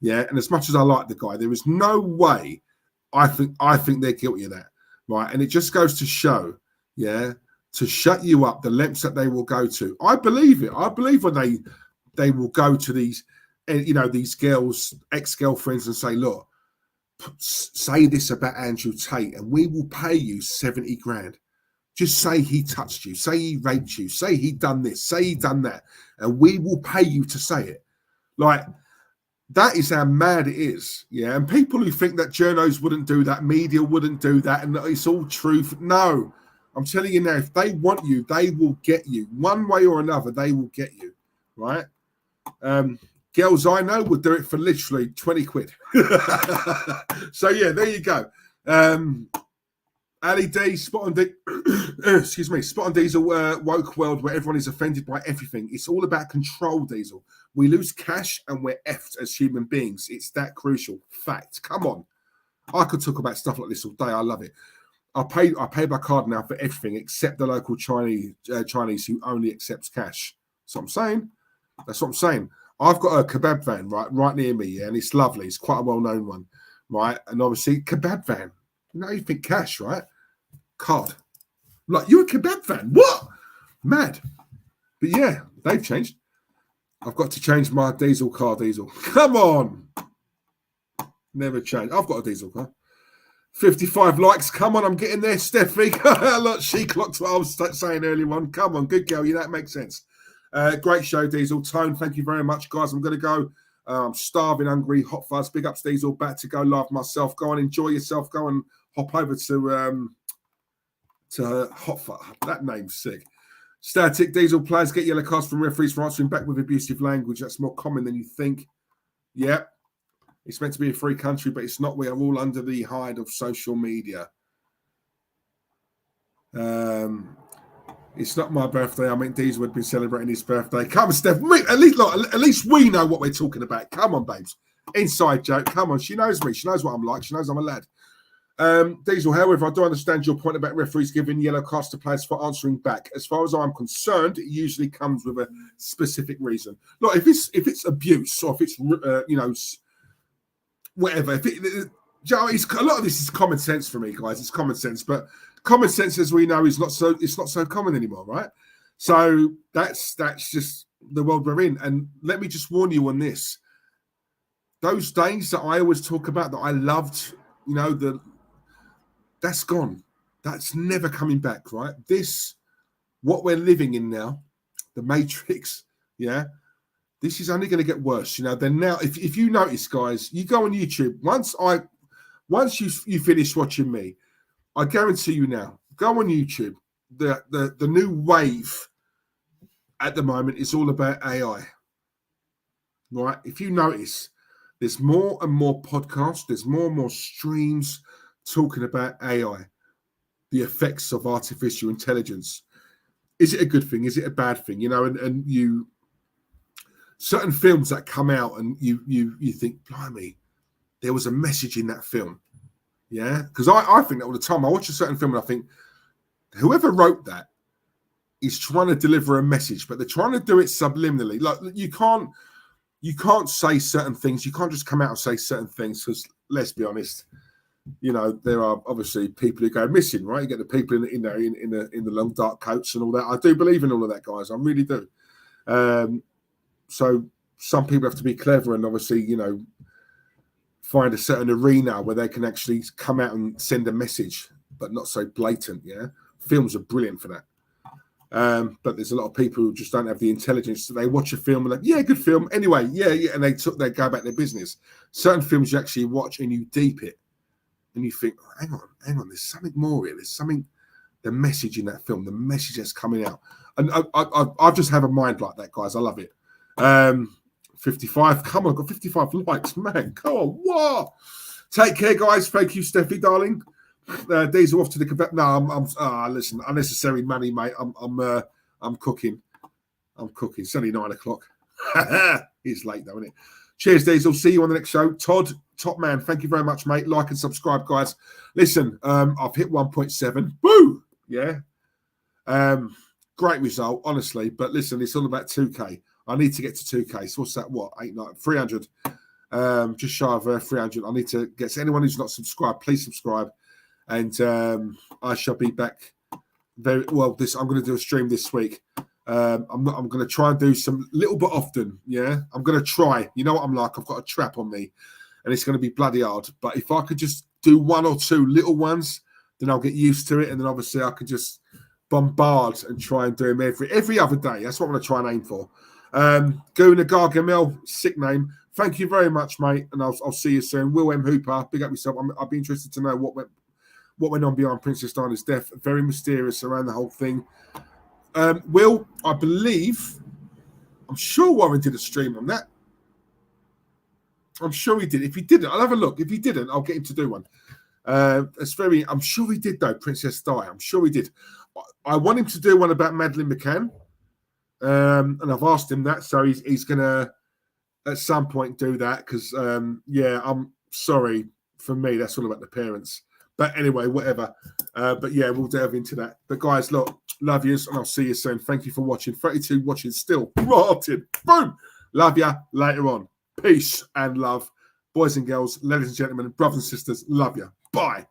yeah. And as much as I like the guy, there is no way I think they're guilty of that, right? And it just goes to show, yeah, to shut you up, the lengths that they will go to. I believe it. I believe when they will go to these, these girls, ex-girlfriends, and say, look, say this about Andrew Tate, and we will pay you 70 grand. Just say he touched you, say he raped you, say he done this, say he done that, and we will pay you to say it. Like, that is how mad it is, yeah? And people who think that journos wouldn't do that, media wouldn't do that, and it's all truth. No, I'm telling you now, if they want you, they will get you. One way or another, they will get you, right? Girls I know would do it for literally 20 quid. So, yeah, there you go. Ali D, Spot on D, excuse me, Spot on Diesel, woke world where everyone is offended by everything. It's all about control, Diesel. We lose cash and we're effed as human beings. It's that crucial. Fact. Come on. I could talk about stuff like this all day. I love it. I pay by card now for everything except the local Chinese who only accepts cash. That's what I'm saying. That's what I'm saying. I've got a kebab van right near me, yeah, and it's lovely. It's quite a well-known one, right? And obviously, kebab van. You think cash, right? Card. Like, you're a kebab fan. What? Mad. But yeah, they've changed. I've got to change my diesel car, Diesel. Come on. Never change. I've got a diesel car. 55 likes. Come on, I'm getting there, Steffi. Look, she clocked what I was saying earlier on. Come on, good girl. That makes sense. Great show, Diesel. Tone, thank you very much, guys. I'm going to go. I'm starving, hungry. Hot Fuzz. Big ups, Diesel. Back to go live myself. Go on, enjoy yourself. Go and hop over to Hot Fuzz. That name's sick. Static. Diesel, players get yellow cards from referees for answering back with abusive language. That's more common than you think. Yeah. It's meant to be a free country, but it's not. We are all under the hide of social media. It's not my birthday. I mean, Diesel would be celebrating his birthday. Come on, Steph. At least we know what we're talking about. Come on, babes. Inside joke. Come on. She knows me. She knows what I'm like. She knows I'm a lad. Diesel, however, I do understand your point about referees giving yellow cards to players for answering back. As far as I'm concerned, it usually comes with a specific reason. Look, if it's abuse or if it's whatever. A lot of this is common sense for me, guys. It's common sense, but common sense, as we know, is not so common anymore, right? So that's just the world we're in. And let me just warn you on this: those days that I always talk about that I loved, that's gone. That's never coming back, right? What we're living in now, the Matrix, yeah. This is only going to get worse, Then now, if you notice, guys, you go on YouTube. Once you finish watching me, I guarantee you now, go on YouTube. The new wave at the moment is all about AI, right? If you notice, there's more and more podcasts, there's more and more streams talking about AI, the effects of artificial intelligence. Is it a good thing? Is it a bad thing? Certain films that come out and you think, blimey, there was a message in that film. Yeah, because I think that all the time. I watch a certain film and I think, whoever wrote that is trying to deliver a message, but they're trying to do it subliminally. Like, you can't say certain things. You can't just come out and say certain things, because let's be honest, there are obviously people who go missing, right? You get the people in the long dark coats and all that. I do believe in all of that, guys. I really do. So some people have to be clever and obviously, find a certain arena where they can actually come out and send a message, but not so blatant, yeah? Films are brilliant for that. But there's a lot of people who just don't have the intelligence. So they watch a film and like, yeah, good film. Anyway, yeah, and they go about their business. Certain films you actually watch and you deep it, and you think, oh, hang on, there's something more here. There's something, the message in that film, the message that's coming out. And I just have a mind like that, guys. I love it. 55. Come on, I've got 55 likes, man. Come on, what? Take care, guys. Thank you, Steffi, darling. Diesel off to the convert. No, listen, unnecessary money, mate. I'm cooking. It's only 9 o'clock. It's late though, isn't it? Cheers, Diesel. See you on the next show. Todd, top man. Thank you very much, mate. Like and subscribe, guys. Listen, I've hit 1.7. Woo! Yeah. Great result, honestly. But listen, it's all about 2K. I need to get to 2K. So what's that? What? 300. Just shy of 300. I need to get to anyone who's not subscribed. Please subscribe. And I shall be back very well. I'm going to do a stream this week. I'm going to try and do some little bit often. Yeah, I'm going to try. You know what I'm like? I've got a trap on me, and it's going to be bloody hard. But if I could just do 1 or 2 little ones, then I'll get used to it, and then obviously I can just bombard and try and do them every other day. That's what I'm going to try and aim for. Guna Gargamel, sick name. Thank you very much, mate, and I'll see you soon. Will M. Hooper, big up yourself. I'll be interested to know what went on behind Princess Diana's death. Very mysterious around the whole thing. Will, I believe, I'm sure Warren did a stream on that. I'm sure he did. If he didn't, I'll have a look. If he didn't, I'll get him to do one. I'm sure he did, though, Princess Di. I'm sure he did. I want him to do one about Madeleine McCann. And I've asked him that, so he's going to, at some point, do that. Because, I'm sorry, for me, that's all about the parents. But anyway, whatever. But yeah, we'll delve into that. But guys, look, love yous, and I'll see you soon. Thank you for watching. 32 watching still. Rotted. Boom. Love ya. Later on. Peace and love. Boys and girls, ladies and gentlemen, brothers and sisters, love ya. Bye.